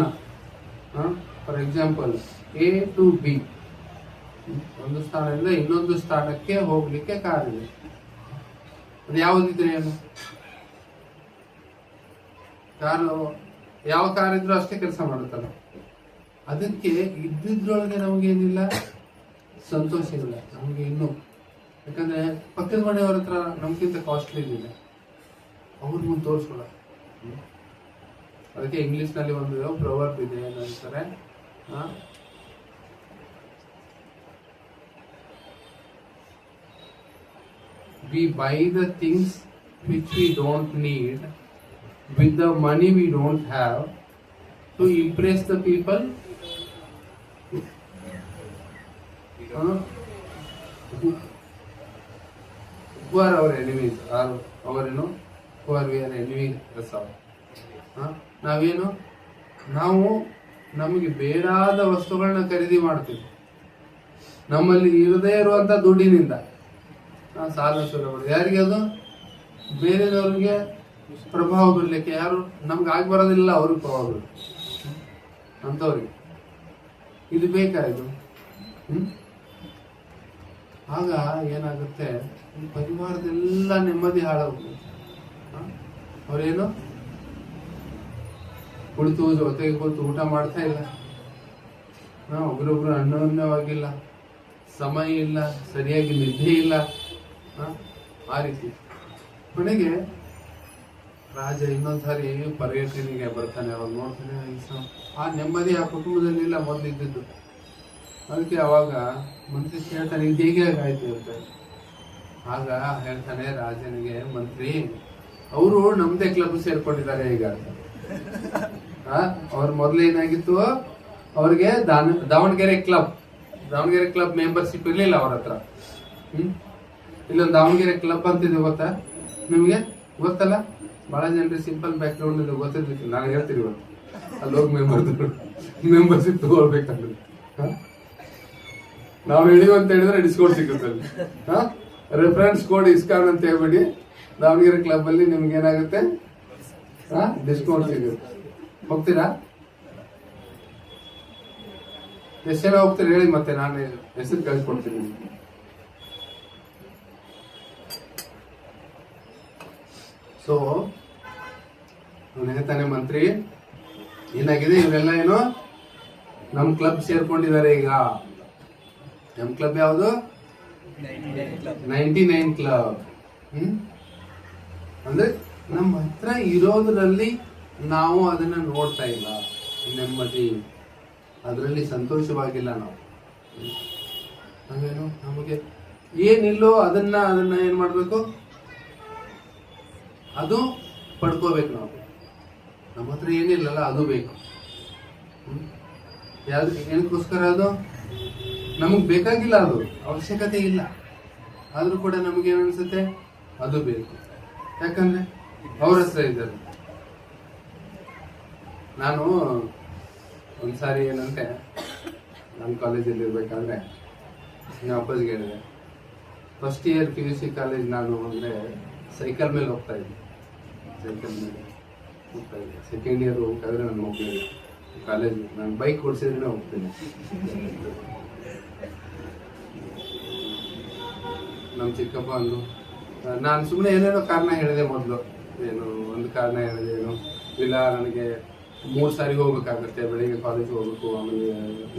For example A to B, ಒಂದು ಸ್ಥಾನದಿಂದ ಇನ್ನೊಂದು ಸ್ಥಾನಕ್ಕೆ ಹೋಗ್ಲಿಕ್ಕೆ ಕಾರ್ ಇದೆ. ಅದು ಯಾವ್ದಿದ್ರೆ ಏನು, ಕಾರ್ ಯಾವ ಕಾರ್ ಇದ್ರೂ ಅಷ್ಟೇ ಕೆಲಸ ಮಾಡುತ್ತಲ್ಲ. ಅದಕ್ಕೆ ಇದ್ದಿದ್ರೊಳಗೆ ನಮಗೇನಿಲ್ಲ, ಸಂತೋಷ ಇಲ್ಲ ನಮ್ಗೆ ಇನ್ನು. ಯಾಕಂದ್ರೆ ಪಕ್ಕದ ಮನೆಯವ್ರ ಹತ್ರ ನಮ್ಗಿಂತ ಕಾಸ್ಟ್ಲಿ ಇದಿಲ್ಲ, ಅವ್ರಿಗೆ ಮುಂದೆ ತೋರಿಸೋಲ್ಲ. ಅದಕ್ಕೆ ಇಂಗ್ಲಿಷ್ ನಲ್ಲಿ ಒಂದು ಪ್ರವರ್ಬ್ ಇದೆ, ಏನಂತಾರೆ, we buy the things which we don't need with the money we don't have to impress the people who are our enemies, or our who are we are enemies of. ನಾವೇನು, ನಾವು ನಮಗೆ ಬೇಡಾದ ವಸ್ತುಗಳನ್ನ ಖರೀದಿ ಮಾಡ್ತೀವಿ ನಮ್ಮಲ್ಲಿ ಇರದೇ ಇರುವಂತ ದುಡ್ಡಿನಿಂದ. ಸಾಲ ಸುರ ಯಾರಿಗೆ, ಅದು ಬೇರೆದವ್ರಿಗೆ ಪ್ರಭಾವ ಬೀರ್ಲಿಕ್ಕೆ. ಯಾರು ನಮ್ಗೆ ಆಗಿ ಬರೋದಿಲ್ಲ, ಅವ್ರಿಗೆ ಪ್ರಭಾವ ಬೀರ್ ಅಂತವ್ರಿಗೆ ಇದು ಬೇಕಾಯ್ತು. ಆಗ ಏನಾಗುತ್ತೆ, ಈ ಪರಿವಾರದೆಲ್ಲ ನೆಮ್ಮದಿ ಹಾಳಾಗುತ್ತೆ. ಅವ್ರೇನು ಕುಳಿತು ಜೊತೆಗೆ ಕೂತು ಊಟ ಮಾಡ್ತಾ ಇಲ್ಲ, ಒಬ್ರೊಬ್ರು ಅನ್ಯೋನ್ಯವಾಗಿಲ್ಲ, ಸಮಯ ಇಲ್ಲ, ಸರಿಯಾಗಿ ನಿದ್ದೆ ಇಲ್ಲ. ಆ ರೀತಿ ಕೊನೆಗೆ ರಾಜ ಇನ್ನೊಂದ್ಸಾರಿ ಪರ್ಯಟನೆಗೆ ಬರ್ತಾನೆ. ಅವಾಗ ನೋಡ್ತಾನೆ ಆ ನೆಮ್ಮದಿ ಆ ಕುಟುಂಬದಲ್ಲಿ ಇಲ್ಲ ಮೊದಲಿದ್ದು. ಅದಕ್ಕೆ ಅವಾಗ ಮಂತ್ರಿ ಹೇಳ್ತಾನೆ, ಇದು ಹೇಗೆ ಆಯ್ತು ಅಂತ. ಆಗ ಹೇಳ್ತಾನೆ ರಾಜನಿಗೆ, ಮಂತ್ರಿ ಅವರು ನಮ್ದೇ ಕ್ಲಬ್ ಸೇರ್ಕೊಂಡಿದ್ದಾರೆ ಈಗ ಅಂತ. ಅವ್ರ ಮೊದ್ಲು ಏನಾಗಿತ್ತು, ಅವ್ರಿಗೆ Davanagere club Davanagere club membership ಇರ್ಲಿಲ್ಲ ಅವ್ರ ಹತ್ರ. ಇಲ್ಲೊಂದು ದಾವಣಗೆರೆ ಕ್ಲಬ್ ಅಂತಿದೆ, ಗೊತ್ತಾ ನಿಮ್ಗೆ? ಗೊತ್ತಲ್ಲ, ಬಹಳ ಜನರಿಗೆ ಸಿಂಪಲ್ ಬ್ಯಾಕ್ ಗ್ರೌಂಡ್ ಇದೆ, ಗೊತ್ತಿರ್ಲಿಕ್ಕೆ ನಾನು ಹೇಳ್ತೀನಿ ಇವತ್ತು. ಅಲ್ಲಿ ಹೋಗಿ ಮೆಂಬರ್ಶಿಪ್ ತಗೊಳ್ಬೇಕಂದ್ರೆ ನಾವು ಹೇಳಿವು ಅಂತ ಹೇಳಿದ್ರೆ ಡಿಸ್ಕೌಂಟ್ ಸಿಗುತ್ತೆ ಅಲ್ಲಿ. ರೆಫರೆನ್ಸ್ ಕೋಡ್ ಇಸ್ಕಾನ್ ಅಂತ ಹೇಳ್ಬಿಡಿ, ದಾವಣಗೆರೆ ಕ್ಲಬ್ ಅಲ್ಲಿ ನಿಮ್ಗೆ ಏನಾಗುತ್ತೆ, ಡಿಸ್ಕೌಂಟ್ ಸಿಗುತ್ತೆ. ಹೋಗ್ತೀರಾ? ಎಷ್ಟು ಜನ ಹೋಗ್ತೀರಾ ಹೇಳಿ, ಮತ್ತೆ ನಾನು ಹೆಸರು ಕಳಿಸ್ಕೊಡ್ತೀನಿ. ಸೊ ಅವ್ನು ಹೇಳ್ತಾನೆ, ಮಂತ್ರಿ ಏನಾಗಿದೆ, ಇವರೆಲ್ಲ ಏನು ನಮ್ ಕ್ಲಬ್ ಸೇರ್ಕೊಂಡಿದ್ದಾರೆ ಈಗ. ನಮ್ ಕ್ಲಬ್ ಯಾವುದು? 99 ಕ್ಲಬ್. ಅಂದ್ರೆ ನಮ್ಮ ಹತ್ರ ಇರೋದ್ರಲ್ಲಿ ನಾವು ಅದನ್ನ ನೋಡ್ತಾ ಇಲ್ಲ, ನೆಮ್ಮದಿ ಅದರಲ್ಲಿ ಸಂತೋಷವಾಗಿಲ್ಲ ನಾವು. ನಾವೇನು ನಮಗೆ ಏನಿಲ್ಲೋ ಅದನ್ನ ಏನ್ ಮಾಡ್ಬೇಕು, ಅದು ಪಡ್ಕೋಬೇಕು ನಾವು. ನಮ್ಮ ಹತ್ರ ಏನಿಲ್ಲಲ್ಲ ಅದು ಬೇಕು. ಯಾವ್ದು ಏನಕ್ಕೋಸ್ಕರ? ಅದು ನಮಗ್ ಬೇಕಾಗಿಲ್ಲ, ಅದು ಅವಶ್ಯಕತೆ ಇಲ್ಲ, ಆದ್ರೂ ಕೂಡ ನಮಗೇನು ಅನ್ಸುತ್ತೆ, ಅದು ಬೇಕು. ಯಾಕಂದ್ರೆ ಅವ್ರ ಹತ್ರ ಇದ್ದಾರೆ. ನಾನು ಒಂದ್ಸಾರಿ ಏನಂತೆ, ನನ್ನ ಕಾಲೇಜಲ್ಲಿ ಇರ್ಬೇಕಾದ್ರೆ ನಾನು ಅಪ್ಪಾಜಿಗೆ ಹೇಳಿದೆ, ಫಸ್ಟ್ ಇಯರ್ PUC ಕಾಲೇಜ್ ನಾನು ಅಂದ್ರೆ ಸೈಕಲ್ ಮೇಲೆ ಹೋಗ್ತಾ ಇದ್ದೆ. ಸೆಕೆಂಡ್ ಇಯರ್ ಹೋಗ್ಬೇಕಾದ್ರೆ ನಾನು ಹೋಗ್ಲಿಲ್ಲ ಕಾಲೇಜ್. ನಾನು ಬೈಕ್ ಓಡಿಸಿದ್ರೆ ಹೋಗ್ತೇನೆ. ನಮ್ಮ ಚಿಕ್ಕಪ್ಪ ಅಂದು ನಾನು ಸುಮ್ಮನೆ ಏನೇನೋ ಕಾರಣ ಹೇಳಿದೆ. ಮೊದಲು ಏನು ಒಂದು ಕಾರಣ ಹೇಳಿದೆ, ಏನು ಇಲ್ಲ ನನಗೆ 3 ಸಾರಿ ಹೋಗ್ಬೇಕಾಗತ್ತೆ, ಬೆಳಿಗ್ಗೆ ಕಾಲೇಜ್ ಹೋಗ್ಬೇಕು, ಆಮೇಲೆ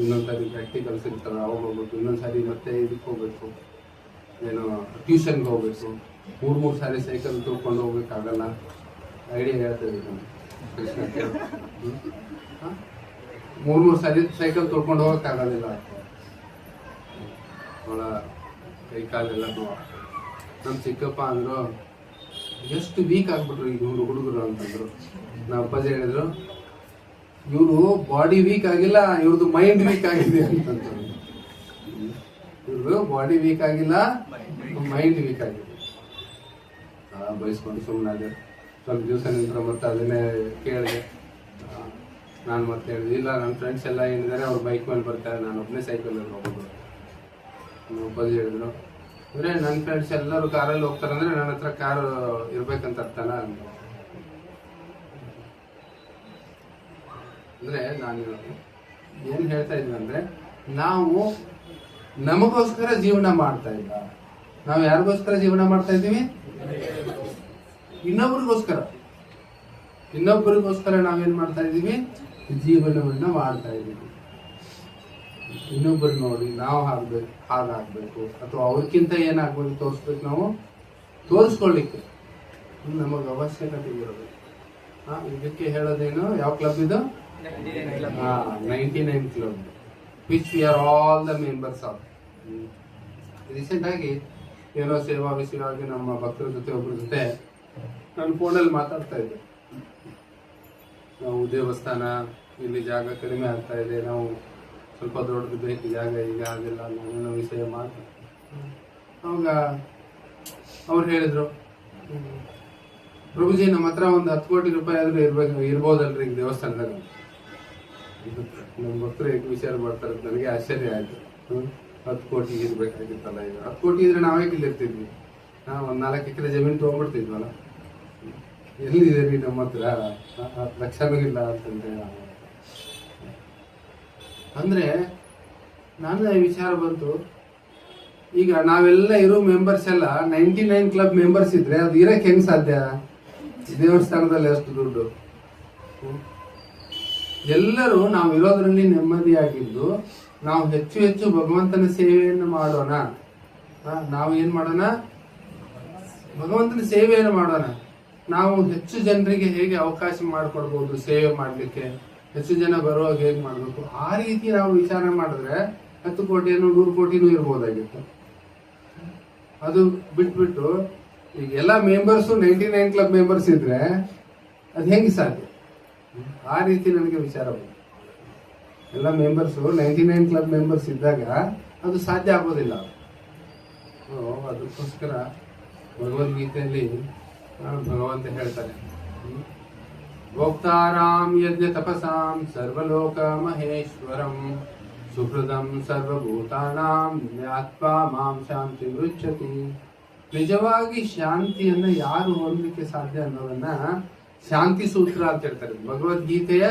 ಇನ್ನೊಂದ್ಸಾರಿ ಪ್ರಾಕ್ಟಿಕಲ್ಸ್ ಇರ್ತಾವೆ ಅವಾಗ ಹೋಗ್ಬೇಕು, ಇನ್ನೊಂದ್ಸಾರಿ ಮತ್ತೆ ಇದಕ್ಕೆ ಹೋಗ್ಬೇಕು, ಏನು ಟ್ಯೂಷನ್ಗೆ ಹೋಗ್ಬೇಕು, 3 ಸಾರಿ ಸೈಕಲ್ ತಗೊಂಡು ಹೋಗ್ಬೇಕಾಗಲ್ಲ. ಐಡಿಯಾ ಹೇಳ್ತಾ ಇದ್ದೀನಿ ನಾನು. 3 ಸಾರಿ ಸೈಕಲ್ ತೊಳ್ಕೊಂಡು ಹೋಗಕ್ಕಾಗೋದಿಲ್ಲ, ಅವಳ ಕೈ ಕಾಲೆಲ್ಲ ನೋವು. ನಮ್ಮ ಚಿಕ್ಕಪ್ಪ ಅಂದ್ರು, ಎಷ್ಟು ವೀಕ್ ಆಗ್ಬಿಟ್ರು ಈಗ ಹುಡುಗರು ಅಂತಂದ್ರು. ನಮ್ಮ ಅಪ್ಪಾಜಿ ಹೇಳಿದ್ರು, ಇವರು ಬಾಡಿ ವೀಕ್ ಆಗಿಲ್ಲ, ಇವ್ರದ್ದು ಮೈಂಡ್ ವೀಕ್ ಆಗಿದೆ ಅಂತಂದ್ರು. ಇವ್ರದ್ದು ಬಾಡಿ ವೀಕ್ ಆಗಿಲ್ಲ, ಮೈಂಡ್ ವೀಕ್ ಆಗಿದೆ. ಬಯಸ್ಕೊಂಡು ಸುಮ್ಮನೆ ಸ್ವಲ್ಪ ದಿವಸ ನಂತರ ಮತ್ತೆ ಅದನ್ನೇ ಕೇಳಿದೆ. ನಾನು ಮತ್ತೆ ಹೇಳಿದೆ, ಇಲ್ಲ ನನ್ನ ಫ್ರೆಂಡ್ಸ್ ಎಲ್ಲ ಏನಿದ್ದಾರೆ ಅವ್ರು ಬೈಕ್ ಮೇಲೆ ಬರ್ತಾರೆ, ನಾನು ಒಬ್ಬನೇ ಸೈಕಲಲ್ಲಿ ಹೋಗೋದು. ನಮ್ಮ ಅಪ್ಪಾಜಿ ಹೇಳಿದ್ರು, ಅಂದ್ರೆ ನನ್ನ ಫ್ರೆಂಡ್ಸ್ ಎಲ್ಲರೂ ಕಾರಲ್ಲಿ ಹೋಗ್ತಾರಂದ್ರೆ ನನ್ನ ಹತ್ರ ಕಾರ್ ಇರ್ಬೇಕಂತ ಅರ್ಥನ ಅಂತ. ಅಂದ್ರೆ ನಾನು ಏನ್ ಹೇಳ್ತಾ ಇದ್ದೀನಿ ಅಂದ್ರೆ, ನಾವು ನಮಗೋಸ್ಕರ ಜೀವನ ಮಾಡ್ತಾ ಇಲ್ಲ. ನಾವು ಯಾರಿಗೋಸ್ಕರ ಜೀವನ ಮಾಡ್ತಾ ಇದ್ದೀವಿ? ಇನ್ನೊಬ್ಬರಿಗೋಸ್ಕರ ನಾವೇನ್ ಮಾಡ್ತಾ ಇದ್ದೀವಿ? ಜೀವನವನ್ನ ಮಾಡ್ತಾ ಇದ್ದೀವಿ. ಇನ್ನೊಬ್ಬರು ನೋಡಿ ನಾವು ಹಾಗಾಗ್ಬೇಕು ಅಥವಾ ಅವ್ರಿಗಿಂತ ಏನಾಗ್ಬೇಕು ತೋರಿಸ್ಬೇಕು, ನಾವು ತೋರಿಸ್ಕೊಳ್ಳಿಕ್ಕೆ ನಮಗ್ ಅವಶ್ಯಕತೆ ಇರಬೇಕು. ಇದಕ್ಕೆ ಹೇಳೋದೇನು, ಯಾವ ಕ್ಲಬ್ ಇದು? 99 club, which we are all the members of. Recent ಆಗಿ ಏನೋ ಸೇವಾ ವಿಷಯವಾಗಿ ನಮ್ಮ ಭಕ್ತರ ಜೊತೆ ಒಬ್ಬರ ಜೊತೆ ನಾನು ಫೋನಲ್ಲಿ ಮಾತಾಡ್ತಾ ಇದ್ದೆ. ನಾವು ದೇವಸ್ಥಾನ ಇಲ್ಲಿ ಜಾಗ ಕಡಿಮೆ ಆಗ್ತಾ ಇದೆ, ನಾವು ಸ್ವಲ್ಪ ದೊಡ್ಡದು ಬೇಕು ಜಾಗ, ಈಗ ಆಗಿಲ್ಲ, ನಾನೇನೋ ವಿಷಯ ಮಾತು. ಅವಾಗ ಅವ್ರು ಹೇಳಿದ್ರು, ಪ್ರಭುಜಿ ನಮ್ಮ ಹತ್ರ ಒಂದು 10 ಕೋಟಿ ರೂಪಾಯಿ ಆದ್ರೂ ಇರ್ಬೋದಲ್ರಿ ಈಗ ದೇವಸ್ಥಾನದಾಗ. ನಮ್ಮ ಭಕ್ತರು ವಿಚಾರ ಮಾಡ್ತಾರೆ, ನನಗೆ ಆಶ್ಚರ್ಯ ಆಯ್ತು. 10 ಕೋಟಿ ಇರ್ಬೇಕಾಗಿತ್ತಲ್ಲ, ಈಗ 10 ಕೋಟಿ ಇದ್ರೆ ನಾವೇ ಇಲ್ಲಿರ್ತಿದ್ವಿ. ನಾವು ಒಂದು 4 ಎಕರೆ ಜಮೀನು ತಗೊಂಡ್ಬಿಡ್ತಿದ್ವಲ್ಲ. ಎಲ್ಲಿದೆ ರೀ ನಮ್ಮ ಹತ್ರ 10 ಲಕ್ಷನೂ ಇಲ್ಲ ಅಂತಂದ್ರೆ. ಅಂದ್ರೆ ನನ್ನ ವಿಚಾರ ಬಂತು, ಈಗ ನಾವೆಲ್ಲ ಇರೋ ಮೆಂಬರ್ಸ್ ಎಲ್ಲ 99 ಕ್ಲಬ್ ಮೆಂಬರ್ಸ್ ಇದ್ರೆ ಅದು ಇರಕ್ಕೆ ಹೆಂಗ್ ಸಾಧ್ಯ? ದೇವಸ್ಥಾನದಲ್ಲಿ ಎಷ್ಟು ದುಡ್ಡು. ಎಲ್ಲರೂ ನಾವು ಇರೋದ್ರಲ್ಲಿ ನೆಮ್ಮದಿಯಾಗಿದ್ದು ನಾವು ಹೆಚ್ಚು ಹೆಚ್ಚು ಭಗವಂತನ ಸೇವೆಯನ್ನು ಮಾಡೋಣ. ನಾವು ಏನ್ ಮಾಡೋಣ? ಭಗವಂತನ ಸೇವೆಯನ್ನು ಮಾಡೋಣ. ನಾವು ಹೆಚ್ಚು ಜನರಿಗೆ ಹೇಗೆ ಅವಕಾಶ ಮಾಡಿಕೊಡ್ಬೋದು ಸೇವೆ ಮಾಡ್ಲಿಕ್ಕೆ, ಹೆಚ್ಚು ಜನ ಬರುವಾಗ ಹೇಗೆ ಮಾಡ್ಬೇಕು, ಆ ರೀತಿ ನಾವು ವಿಚಾರ ಮಾಡಿದ್ರೆ 10 ಕೋಟಿನೂ 100 ಕೋಟಿನೂ ಇರ್ಬೋದಾಗಿತ್ತು. ಅದು ಬಿಟ್ಬಿಟ್ಟು ಈಗ ಎಲ್ಲ ಮೆಂಬರ್ಸು 99 ಕ್ಲಬ್ ಮೆಂಬರ್ಸ್ ಇದ್ರೆ ಅದು ಹೆಂಗೆ ಸಾಧ್ಯ? ಆ ರೀತಿ ನನಗೆ ವಿಚಾರ ಬಂತು. ಎಲ್ಲ ಮೆಂಬರ್ಸು 99 ಕ್ಲಬ್ ಮೆಂಬರ್ಸ್ ಇದ್ದಾಗ ಅದು ಸಾಧ್ಯ ಆಗೋದಿಲ್ಲ. ಅದಕ್ಕೋಸ್ಕರ ಭಗವದ್ಗೀತೆಯಲ್ಲಿ ಭಗವಂತ ಹೇಳ್ತಾರೆ, ಭೋಕ್ತಾರಾಂ ಯಜ್ಞ ತಪಸಾಂ ಸರ್ವಲೋಕ ಮಹೇಶ್ವರಂ ಸುಹೃದಂ ಸರ್ವಭೂತಾನಾಂ ಜ್ಞಾತ್ವಾ ಮಾಂ ಶಾಂತಿ ಮೃಚ್ಛತಿ. ನಿಜವಾಗಿ ಶಾಂತಿಯನ್ನ ಯಾರು ಹೊಂದಲಿಕ್ಕೆ ಸಾಧ್ಯ ಅನ್ನೋದನ್ನ ಶಾಂತಿ ಸೂತ್ರ ಅಂತ ಹೇಳ್ತಾರೆ. ಭಗವದ್ಗೀತೆಯ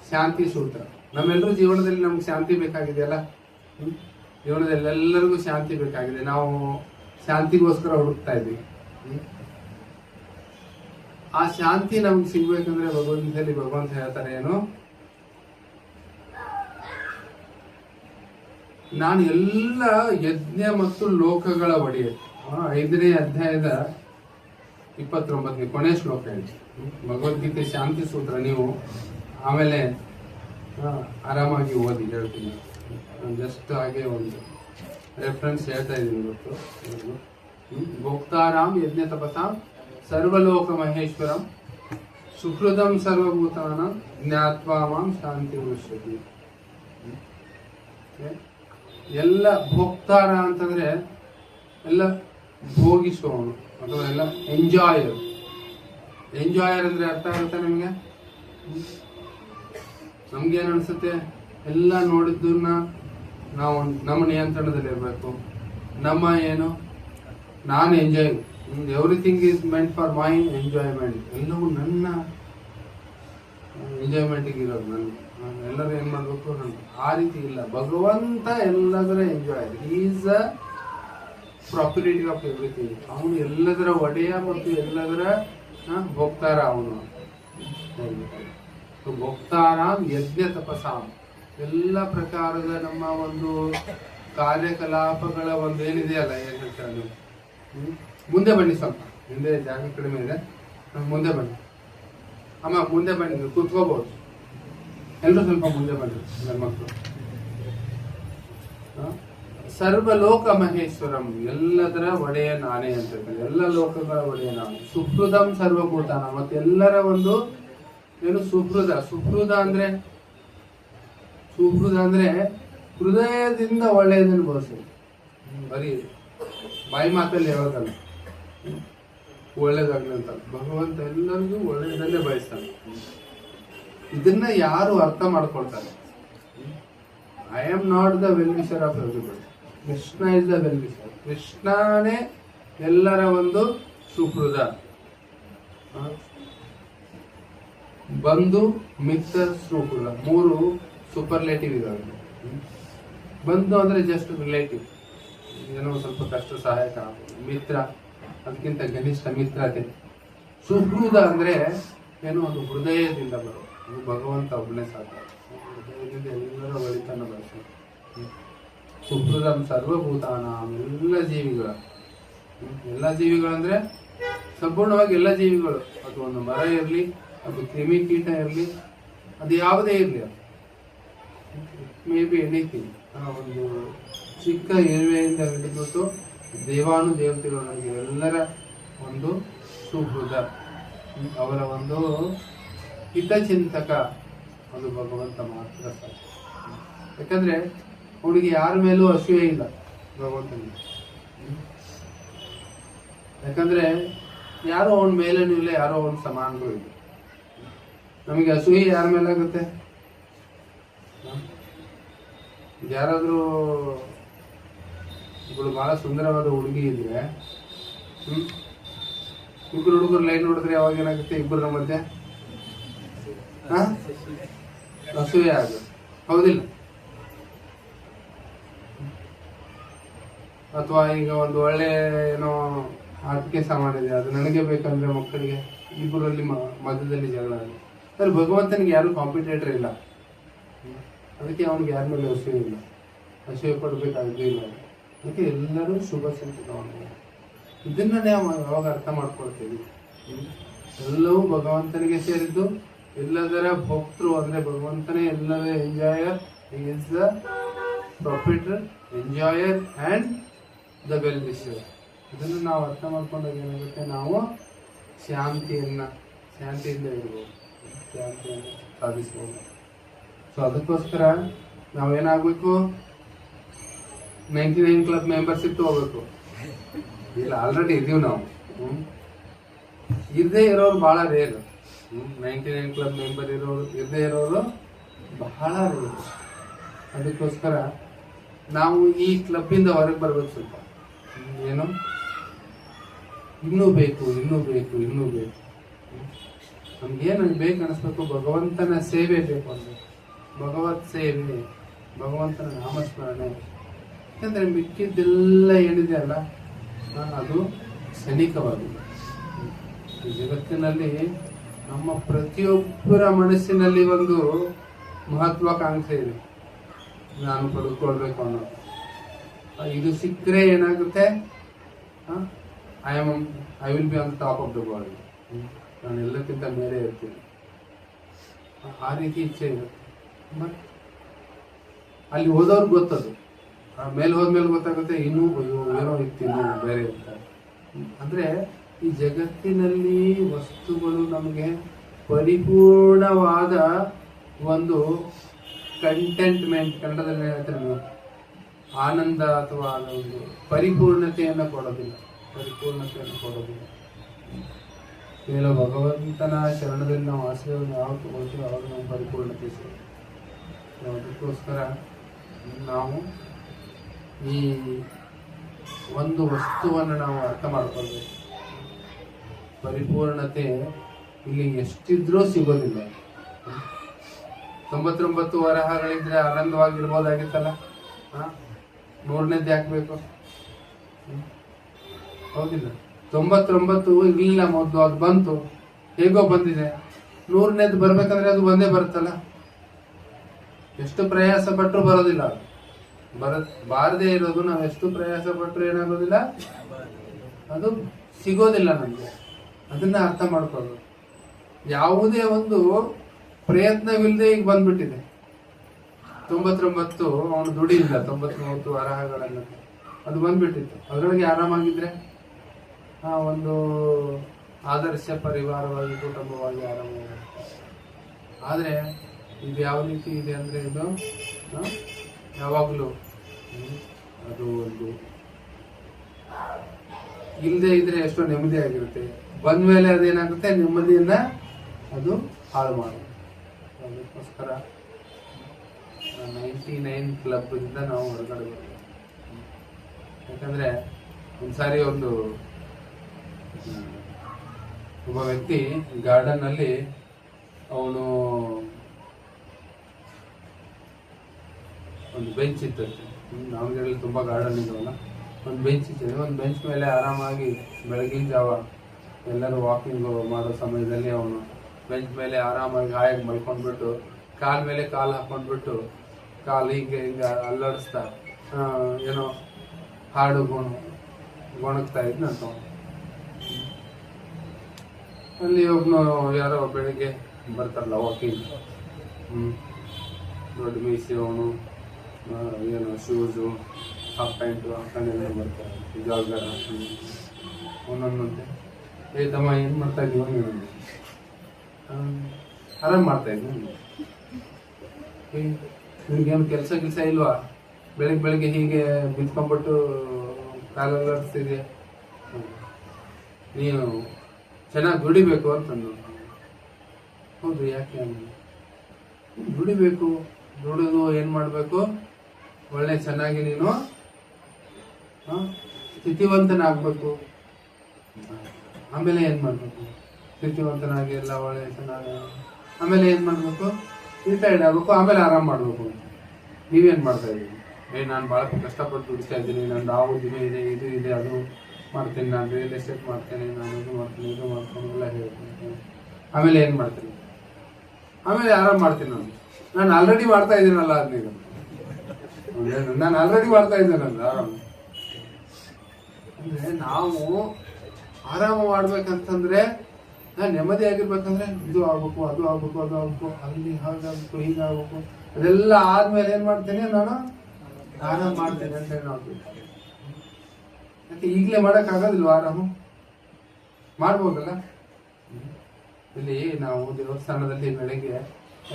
ಶಾಂತಿ ಸೂತ್ರ. ನಮ್ಮೆಲ್ಲರೂ ಜೀವನದಲ್ಲಿ ನಮ್ಗೆ ಶಾಂತಿ ಬೇಕಾಗಿದೆಯಲ್ಲ, ಜೀವನದಲ್ಲಿ ಎಲ್ಲರಿಗೂ ಶಾಂತಿ ಬೇಕಾಗಿದೆ. ನಾವು ಶಾಂತಿಗೋಸ್ಕರ ಹುಡುಕ್ತಾ ಇದ್ದೀವಿ. ಆ ಶಾಂತಿ ನಮ್ಗೆ ಸಿಗ್ಬೇಕಂದ್ರೆ ಭಗವದ್ಗೀತೆಯಲ್ಲಿ ಭಗವಂತ ಹೇಳ್ತಾರೆ ಏನು, ನಾನು ಎಲ್ಲ ಯಜ್ಞ ಮತ್ತು ಲೋಕಗಳ ಒಡೆಯ. 5ನೇ ಅಧ್ಯಾಯದ 29ನೇ ಕೊನೆ ಶ್ಲೋಕ ಹೇಳಿ. ಭಗವದ್ಗೀತೆ ಶಾಂತಿ ಸೂತ್ರ ನೀವು ಆಮೇಲೆ ಆರಾಮಾಗಿ ಓದಿ, ಹೇಳ್ತೀನಿ. ಜಸ್ಟ್ ಹಾಗೆ ಒಂದು ರೆಫರೆನ್ಸ್ ಹೇಳ್ತಾ ಇದ್ದೀನಿ ಇವತ್ತು. ಭೋಕ್ತಾರಾಮ್ ಯಜ್ಞ ತಪಸಾಂ ಸರ್ವಲೋಕ ಮಹೇಶ್ವರಂ ಸುಹೃದಂ ಸರ್ವಭೂತಾನ ಜ್ಞಾತ್ವಾ ಮಾಂ ಶಾಂತಿ ಉಷ್ಯತಿ. ಎಲ್ಲ ಭೋಕ್ತಾರ ಅಂತಂದ್ರೆ ಎಲ್ಲ ಭೋಗಿಸುವವನು ಅಥವಾ ಎಲ್ಲ ಎಂಜಾಯರ್. ಎಂಜಾಯರ್ ಅಂದ್ರೆ ಅರ್ಥ ಆಗುತ್ತೆ ನಿಮಗೆ? ನಮ್ಗೇನ್ ಅನ್ಸುತ್ತೆ, ಎಲ್ಲ ನೋಡಿದ್ದನ್ನ ನಾವು ನಮ್ಮ ನಿಯಂತ್ರಣದಲ್ಲಿ ಇರಬೇಕು. ನಮ್ಮ ಏನು, ನಾನು enjoy, everything is meant for my enjoyment. ಎಲ್ಲವೂ ನನ್ನ ಎಂಜಾಯ್ಮೆಂಟ್ಗೆ ಇರೋದು. ಎಲ್ಲರೂ ಏನ್ ಮಾಡ್ಬೇಕು, ಆ ರೀತಿ ಇಲ್ಲ. ಭಗವಂತ ಎಲ್ಲದರ enjoy, is a property of everything. ಅವನು ಎಲ್ಲದರ ಒಡೆಯ ಮತ್ತು ಎಲ್ಲದರ ಭೋಕ್ತಾರ ಅವನು. ಭೋಕ್ತಾರಾಮ್ ಯಜ್ಞ ತಪಸಾಂ, ಎಲ್ಲ ಪ್ರಕಾರದ ನಮ್ಮ ಒಂದು ಕಾರ್ಯಕಲಾಪಗಳ ಒಂದು ಏನಿದೆಯಲ್ಲ, ಏನ್ ಹೇಳ್ತಾರೆ ನೀವು, ಮುಂದೆ ಬನ್ನಿ, ಸ್ವಲ್ಪ ಹಿಂದೆ ಜಾಗ ಕಡಿಮೆ ಇದೆ, ಮುಂದೆ ಬನ್ನಿ ಅಮ್ಮ, ಮುಂದೆ ಬನ್ನಿ, ಕೂತ್ಕೋಬಹುದು. ಎಲ್ಲರೂ ಸ್ವಲ್ಪ ಮುಂದೆ ಬನ್ನಿ ನನ್ನ ಮಕ್ಕಳು. ಸರ್ವಲೋಕ ಮಹೇಶ್ವರಂ, ಎಲ್ಲದರ ಒಡೆಯ ನಾನೇ ಅಂತ ಹೇಳ್ತಾರೆ. ಎಲ್ಲ ಲೋಕಗಳ ಒಡೆಯ ನಾನು. ಸುಹೃದಂ ಸರ್ವಭೂತಾನ, ಮತ್ತೆಲ್ಲರ ಒಂದು ಏನು ಸುಹೃದ. ಸುಹೃದ ಅಂದ್ರೆ ಹೃದಯದಿಂದ ಒಳ್ಳೆಯದನ್ನು ಬಯಸೋದು. ಬರೀ ಬಾಯಿ ಮಾತಲ್ಲಿ ಹೇಳೋದಲ್ಲ, ಒಳ್ಳೇದಾಗ್ಲಿ ಅಂತ. ಭಗವಂತ ಎಲ್ಲರಿಗೂ ಒಳ್ಳೆಯದನ್ನೇ ಬಯಸ್ತಾನೆ. ಇದನ್ನ ಯಾರು ಅರ್ಥ ಮಾಡ್ಕೊಳ್ತಾರೆ, I am not the well wisher of everybody, Krishna is the well wisher. ಕೃಷ್ಣನೇ ಎಲ್ಲರ ಒಂದು ಸುಹೃದ. ಬಂಧು ಮಿತ್ರ ಸುಹೃದ, 3 ಸೂಪರ್ಲೇಟಿವ್ ಇದಾವೆ. ಬಂಧು ಅಂದ್ರೆ ಜಸ್ಟ್ ರಿಲೇಟಿವ್, ಏನೋ ಸ್ವಲ್ಪ ಕಷ್ಟ ಸಹಾಯಕ. ಮಿತ್ರ ಅದಕ್ಕಿಂತ ಗನಿಷ್ಠ ಮಿತ್ರತೆ. ಸುಹೃದ ಅಂದ್ರೆ ಏನೋ ಒಂದು ಹೃದಯದಿಂದ ಬರೋ, ಭಗವಂತ ಒಬ್ಬನೇ ಸಾಧ್ಯ. ಹೃದಯದಿಂದ ಎಲ್ಲರ ಒಳಿತನ್ನ ಬಳಸಿ. ಸುಹೃದಂ ಸರ್ವಭೂತಾನ, ಎಲ್ಲ ಜೀವಿಗಳ, ಎಲ್ಲ ಜೀವಿಗಳಂದ್ರೆ ಸಂಪೂರ್ಣವಾಗಿ ಎಲ್ಲ ಜೀವಿಗಳು. ಅದು ಒಂದು ಮರ ಇರಲಿ, ಅದು ಕ್ರಿಮಿ ಕೀಟ ಇರಲಿ, ಅದು ಯಾವುದೇ ಇರಲಿ, ಮೇ ಬಿ ಎನಿಥಿಂಗ್. ಒಂದು ಚಿಕ್ಕ ಇರುವೆಯಿಂದ ಹಿಡಿದು ದೇವಾನು ದೇವತೆಗಳು, ನಮಗೆ ಎಲ್ಲರ ಒಂದು ಸುಹೃದ, ಅವರ ಒಂದು ಹಿತಚಿಂತಕ ಅದು ಭಗವಂತ ಮಾತ್ರ ಸಾಧ್ಯ. ಯಾಕಂದ್ರೆ ಅವನಿಗೆ ಯಾರ ಮೇಲೂ ಅಸೂಯೆ ಇಲ್ಲ ಭಗವಂತನಿಗೆ. ಯಾಕಂದ್ರೆ ಯಾರೋ ಅವನ ಮೇಲೇನೂ ಇಲ್ಲ, ಯಾರೋ ಅವನ ಸಮಾನಗಳು ಇಲ್ಲ. ನಮಗೆ ಅಸೂಯೆ ಯಾರ ಮೇಲಾಗುತ್ತೆ? ಯಾರಾದ್ರೂ ಇವಳು ಬಹಳ ಸುಂದರವಾದ ಹುಡುಗಿ ಇದ್ರೆ, ಇಬ್ರು ಹುಡುಗರು ಲೈನ್ ನೋಡಿದ್ರೆ ಯಾವಾಗ ಏನಾಗುತ್ತೆ? ಇಬ್ಬರ ಮಧ್ಯೆ ಅಸೂಯೆ ಆಗುತ್ತೆ, ಹೌದಿಲ್ಲ? ಅಥವಾ ಈಗ ಒಂದು ಒಳ್ಳೆ ಏನೋ ಆಟಿಕೆ ಸಾಮಾನು ಇದೆ, ಅದು ನನಗೆ ಬೇಕಂದ್ರೆ ಮಕ್ಕಳಿಗೆ, ಇಬ್ಬರಲ್ಲಿ ಮಧ್ಯದಲ್ಲಿ ಜಗಳ ಆಗಿದೆ. ಆದ್ರೆ ಭಗವಂತನಿಗೆ ಯಾರು ಕಾಂಪಿಟೇಟರ್ ಇಲ್ಲ, ಅದಕ್ಕೆ ಅವನಿಗೆ ಯಾರ ಮೇಲೆ ಅಸೂಯೆ ಇಲ್ಲ, ಅಸೂಯೆ ಪಡಬೇಕಾಗಿದ್ದು ಇಲ್ಲ. ಅದಕ್ಕೆ ಎಲ್ಲರೂ ಶುಭ ಸಂಕೇತವನ್ನು. ಇದನ್ನ ನಾವು ಯಾವಾಗ ಅರ್ಥ ಮಾಡ್ಕೊಳ್ತೀವಿ, ಎಲ್ಲವೂ ಭಗವಂತನಿಗೆ ಸೇರಿದ್ದು, ಎಲ್ಲದರ ಭಕ್ತರು ಅಂದ್ರೆ ಭಗವಂತನೇ ಎಲ್ಲದರ enjoyer. Is the profiter, enjoyer and the well wisher. ಇದನ್ನು ನಾವು ಅರ್ಥ ಮಾಡ್ಕೊಂಡಾಗ ಏನಾಗುತ್ತೆ, ನಾವು ಶಾಂತಿಯಿಂದ ಇರ್ಬೋದು, ಶಾಂತಿಯನ್ನು ಸಾಧಿಸಬಹುದು. ಸೊ ಅದಕ್ಕೋಸ್ಕರ ನಾವೇನಾಗಬೇಕು, 99 ಕ್ಲಬ್ ಮೆಂಬರ್ಶಿಪ್ ತಗೋಬೇಕು. ಇಲ್ಲ ಆಲ್ರೆಡಿ ಇದೀವಿ ನಾವು. ಇರದೇ ಇರೋರು ಬಹಳ ರೇರ್. 99 ಕ್ಲಬ್ ಮೆಂಬರ್ ಇರದೇ ಇರೋರು ಬಹಳ ರೇರ್. ಅದಕ್ಕೋಸ್ಕರ ನಾವು ಈ ಕ್ಲಬ್ ಇಂದ ಹೊರಗೆ ಬರ್ಬೇಕು. ಸ್ವಲ್ಪ ಏನು ಇನ್ನೂ ಬೇಕು, ಇನ್ನೂ ಬೇಕು, ಇನ್ನೂ ಬೇಕು. ನಮ್ಗೇನು ಬೇಕು ಅನಿಸ್ಬೇಕು, ಭಗವಂತನ ಸೇವೆ ಬೇಕು ಅಂದ್ರೆ ಭಗವತ್ ಸೇವೆ, ಭಗವಂತನ ನಾಮಸ್ಮರಣೆ. ಯಾಕಂದ್ರೆ ಮಿಕ್ಕಿದ್ದೆಲ್ಲ ಏನಿದೆ ಅಲ್ಲ, ಅದು ಕ್ಷಣಿಕವಾಗಿದೆ. ಈ ಜಗತ್ತಿನಲ್ಲಿ ನಮ್ಮ ಪ್ರತಿಯೊಬ್ಬರ ಮನಸ್ಸಿನಲ್ಲಿ ಒಂದು ಮಹತ್ವಾಕಾಂಕ್ಷೆ ಇದೆ, ನಾನು ಪಡೆದುಕೊಳ್ಬೇಕು ಅನ್ನೋದು. ಇದು ಸಿಕ್ಕರೆ ಏನಾಗುತ್ತೆ, I will be on top of the world, ನಾನು ಎಲ್ಲಕ್ಕಿಂತ ಮೇಲೆ ಇರ್ತೀನಿ, ಆ ರೀತಿ ಇಚ್ಛೆ ಇದೆ. ಮತ್ತೆ ಅಲ್ಲಿ ಹೋದವ್ರಿಗೆ ಗೊತ್ತದು, ಮೇಲೆ ಹೋದ್ಮೇಲೆ ಗೊತ್ತಾಗುತ್ತೆ ಇನ್ನೂ ಏನೋ ಇತ್ತು, ಇನ್ನೂ ಬೇರೆ ಇರ್ತಾರೆ. ಅಂದ್ರೆ ಈ ಜಗತ್ತಿನಲ್ಲಿ ವಸ್ತುಗಳು ನಮಗೆ ಪರಿಪೂರ್ಣವಾದ ಒಂದು ಕಂಟೆಂಟ್ಮೆಂಟ್, ಕನ್ನಡದಲ್ಲಿ ಹೇಳ್ತಾರೆ ಆನಂದ ಅಥವಾ ಒಂದು ಪರಿಪೂರ್ಣತೆಯನ್ನು ಕೊಡೋದಿಲ್ಲ. ಕೇವಲ ಭಗವಂತನ ಶರಣದಲ್ಲಿ ನಾವು ಆಶ್ರಯವನ್ನು ಯಾವಾಗ ತಗೊಳ್ತೀವಿ ಆವಾಗ ನಾವು ಪರಿಪೂರ್ಣತೆ ಸಿಗುತ್ತೆ. ಅದಕ್ಕೋಸ್ಕರ ನಾವು ಈ ಒಂದು ವಸ್ತುವನ್ನು ನಾವು ಅರ್ಥ ಮಾಡ್ಕೊಳ್ಬೇಕು. ಪರಿಪೂರ್ಣತೆ ಇಲ್ಲಿ ಎಷ್ಟಿದ್ರೂ ಸಿಗೋದಿಲ್ಲ. 99 ವರಹಗಳಿದ್ರೆ ಆನಂದವಾಗಿರ್ಬೋದಾಗಿತ್ತಲ್ಲ, 100ನೇದ್ದು ಹಾಕ್ಬೇಕು, ಹೌದಿಲ್ಲ? 99 ಇರ್ಲಿಲ್ಲ ಮೊದಲು, ಅದು ಬಂತು, ಹೇಗೋ ಬಂದಿದೆ. 100ನೇದ್ದು ಬರ್ಬೇಕಂದ್ರೆ ಅದು ಬಂದೇ ಬರುತ್ತಲ್ಲ. ಎಷ್ಟು ಪ್ರಯಾಸ ಪಟ್ಟರು ಬರೋದಿಲ್ಲ. ಬಾರದೇ ಇರೋದು ನಾವು ಎಷ್ಟು ಪ್ರಯಾಸ ಪಟ್ಟರು ಏನಾಗೋದಿಲ್ಲ, ಅದು ಸಿಗೋದಿಲ್ಲ ನಮ್ಗೆ. ಅದನ್ನ ಅರ್ಥ ಮಾಡ್ಕೊಳ್ಳೋದು. ಯಾವುದೇ ಒಂದು ಪ್ರಯತ್ನವಿಲ್ಲದೆ ಈಗ ಬಂದ್ಬಿಟ್ಟಿದೆ. 99 ಅವನು ದುಡಿಯಿಲ್ಲ, 99 ವರಹಗಳನ್ನು ಅದು ಬಂದ್ಬಿಟ್ಟಿತ್ತು. ಅದರೊಳಗೆ ಆರಾಮಾಗಿದ್ರೆ ಒಂದು ಆದರ್ಶ ಪರಿವಾರವಾಗಿ, ಕುಟುಂಬವಾಗಿ ಆರಾಮವಾಗಿ. ಆದ್ರೆ ಇದು ಯಾವ ರೀತಿ ಇದೆ ಅಂದ್ರೆ, ಇದು ಯಾವಾಗಲೂ ಅದು ಒಂದು ಇಲ್ಲದೆ ಇದ್ರೆ ಎಷ್ಟೋ ನೆಮ್ಮದಿ ಆಗಿರುತ್ತೆ, ಬಂದ್ಮೇಲೆ ಅದೇನಾಗುತ್ತೆ, ನೆಮ್ಮದಿಯನ್ನ ಅದು ಹಾಳು ಮಾಡುತ್ತೆ. ಅದಕ್ಕೋಸ್ಕರ 99 ಕ್ಲಬ್ ಇಂದ ನಾವು ಹೊರಗಡೆ ಬರಬೇಕು. ಯಾಕಂದ್ರೆ ಒಂದ್ಸಾರಿ ಒಬ್ಬ ವ್ಯಕ್ತಿ ಗಾರ್ಡನ್ ಅಲ್ಲಿ ಅವನು ಒಂದು ಬೆಂಚ್ ಇತ್ತಂತೆ. ದಾವಣಗೆರೆಯಲ್ಲಿ ತುಂಬಾ ಗಾರ್ಡನ್ ಇದಾವಲ್ಲ, ಒಂದು ಬೆಂಚ್ ಇತ್ತು. ಒಂದು ಬೆಂಚ್ ಮೇಲೆ ಆರಾಮಾಗಿ ಬೆಳಗಿನ ಜಾವ ಎಲ್ಲರೂ ವಾಕಿಂಗ್ ಮಾಡೋ ಸಮಯದಲ್ಲಿ ಅವನು ಬೆಂಚ್ ಮೇಲೆ ಆರಾಮಾಗಿ ಹಾಯಾಗಿ ಮಲ್ಕೊಂಡ್ಬಿಟ್ಟು, ಕಾಲ್ ಮೇಲೆ ಕಾಲು ಹಾಕೊಂಡ್ಬಿಟ್ಟು, ಕಾಲು ಹೀಗೆ ಅಲ್ಲಾಡಿಸ್ತಾ ಏನೋ ಹಾಡು ಗೊಣಗ್ತಾ ಇದ್ನಂತ. ಅಲ್ಲಿ ಒಬ್ನು ಯಾರೋ ಬೆಳಿಗ್ಗೆ ಬರ್ತಾರಲ್ಲ ವಾಕಿಂಗ್, ದೊಡ್ಡ ಮೀಸಿ, ಅವನು ಏನು ಶೂಸು ಹಾಫ್ ಪ್ಯಾಂಟು ಹಾಕೊಂಡೆಲ್ಲ ಬರ್ತಾರೆ, ಜಾಗರ್ ಹಾಕೊಂಡು ಒಂದೊಂದಂತೆ. ತಮ್ಮ ಏನು ಮಾಡ್ತಾ ಇದ್ದೀವ ನೀವು? ಆರಾಮ್ ಮಾಡ್ತಾ ಇದ್ವಿ. ನಿಮ್ಗೇನು ಕೆಲಸ ಇಲ್ವಾ? ಬೆಳಿಗ್ಗೆ ಹೀಗೆ ಬಿತ್ಕೊಂಡ್ಬಿಟ್ಟು ಕಾಲೆಲ್ಲ ಆಡಿಸ್ತಿದ್ಯಾ? ನೀನು ಚೆನ್ನಾಗಿ ದುಡಿಬೇಕು ಅಂತಂದು. ಹೌದು, ಯಾಕೆ ಅಂದ್ರೆ ದುಡಿಬೇಕು. ದುಡಿದು ಏನ್ ಮಾಡ್ಬೇಕು, ಒಳ್ಳೆ ಚೆನ್ನಾಗಿ ನೀನು ಸ್ಥಿತಿವಂತನಾಗ್ಬೇಕು. ಆಮೇಲೆ ಏನ್ ಮಾಡ್ಬೇಕು, ಸ್ಥಿತಿವಂತನಾಗಿ ಎಲ್ಲ ಒಳ್ಳೆ ಚೆನ್ನಾಗಿ ಆಮೇಲೆ ಏನ್ ಮಾಡ್ಬೇಕು, ರಿಟೈರ್ಡ್ ಆಗ್ಬೇಕು, ಆಮೇಲೆ ಆರಾಮ್ ಮಾಡ್ಬೇಕು. ನೀವೇನ್ ಮಾಡ್ತಾ ಇದ್ದೀವಿ? ನಾನು ಬಹಳ ಕಷ್ಟಪಟ್ಟು ದುಡಿಸ್ತಾ ಇದ್ದೀನಿ, ನಾನು ಆ ಉದ್ದಿಮೆ ಇದೆ, ಇದು ಇದೆ, ಅದು ಮಾಡ್ತೀನಿ, ನಾನು ರಿಯಲ್ ಎಸ್ಟೇಟ್ ಮಾಡ್ತೇನೆ, ನಾನು ಇದು ಮಾಡ್ತೀನಿ ಎಲ್ಲ ಹೇಳ್ತೀನಿ. ಆಮೇಲೆ ಏನ್ ಮಾಡ್ತೀನಿ? ಆಮೇಲೆ ಆರಾಮ್ ಮಾಡ್ತೀನಿ. ನಾನು ಆಲ್ರೆಡಿ ಮಾಡ್ತಾ ಇದ್ದೀನಲ್ಲ ಅದನ್ನೀಗ, ನಾನು ಆಲ್ರೆಡಿ ಮಾಡ್ತಾ ಇದ್ದೇನಲ್ಲ ಆರಾಮ. ಅಂದ್ರೆ ನಾವು ಆರಾಮ ಮಾಡ್ಬೇಕಂತಂದ್ರೆ, ನಾನು ನೆಮ್ಮದಿ ಆಗಿರ್ಬೇಕಂದ್ರೆ ಇದು ಆಗ್ಬೇಕು, ಅದು ಆಗ್ಬೇಕು, ಅಲ್ಲಿ ಹಾಗಾಗ್ಬೇಕು, ಹೀಗಾಗ್ಬೇಕು. ಅದೆಲ್ಲ ಆದ್ಮೇಲೆ ಏನ್ ಮಾಡ್ತೇನೆ, ನಾನು ಆರಾಮ್ ಮಾಡ್ತೇನೆ ಅಂತ ಹೇಳಿ ನೋಡ್ಬೇಕು. ಯಾಕೆ ಈಗಲೇ ಮಾಡಕ್ ಆಗೋದಿಲ್ವ? ಆರಾಮು ಮಾಡ್ಬೋದಲ್ಲ. ಇಲ್ಲಿ ನಾವು ದೇವಸ್ಥಾನದಲ್ಲಿ ಬೆಳಗ್ಗೆ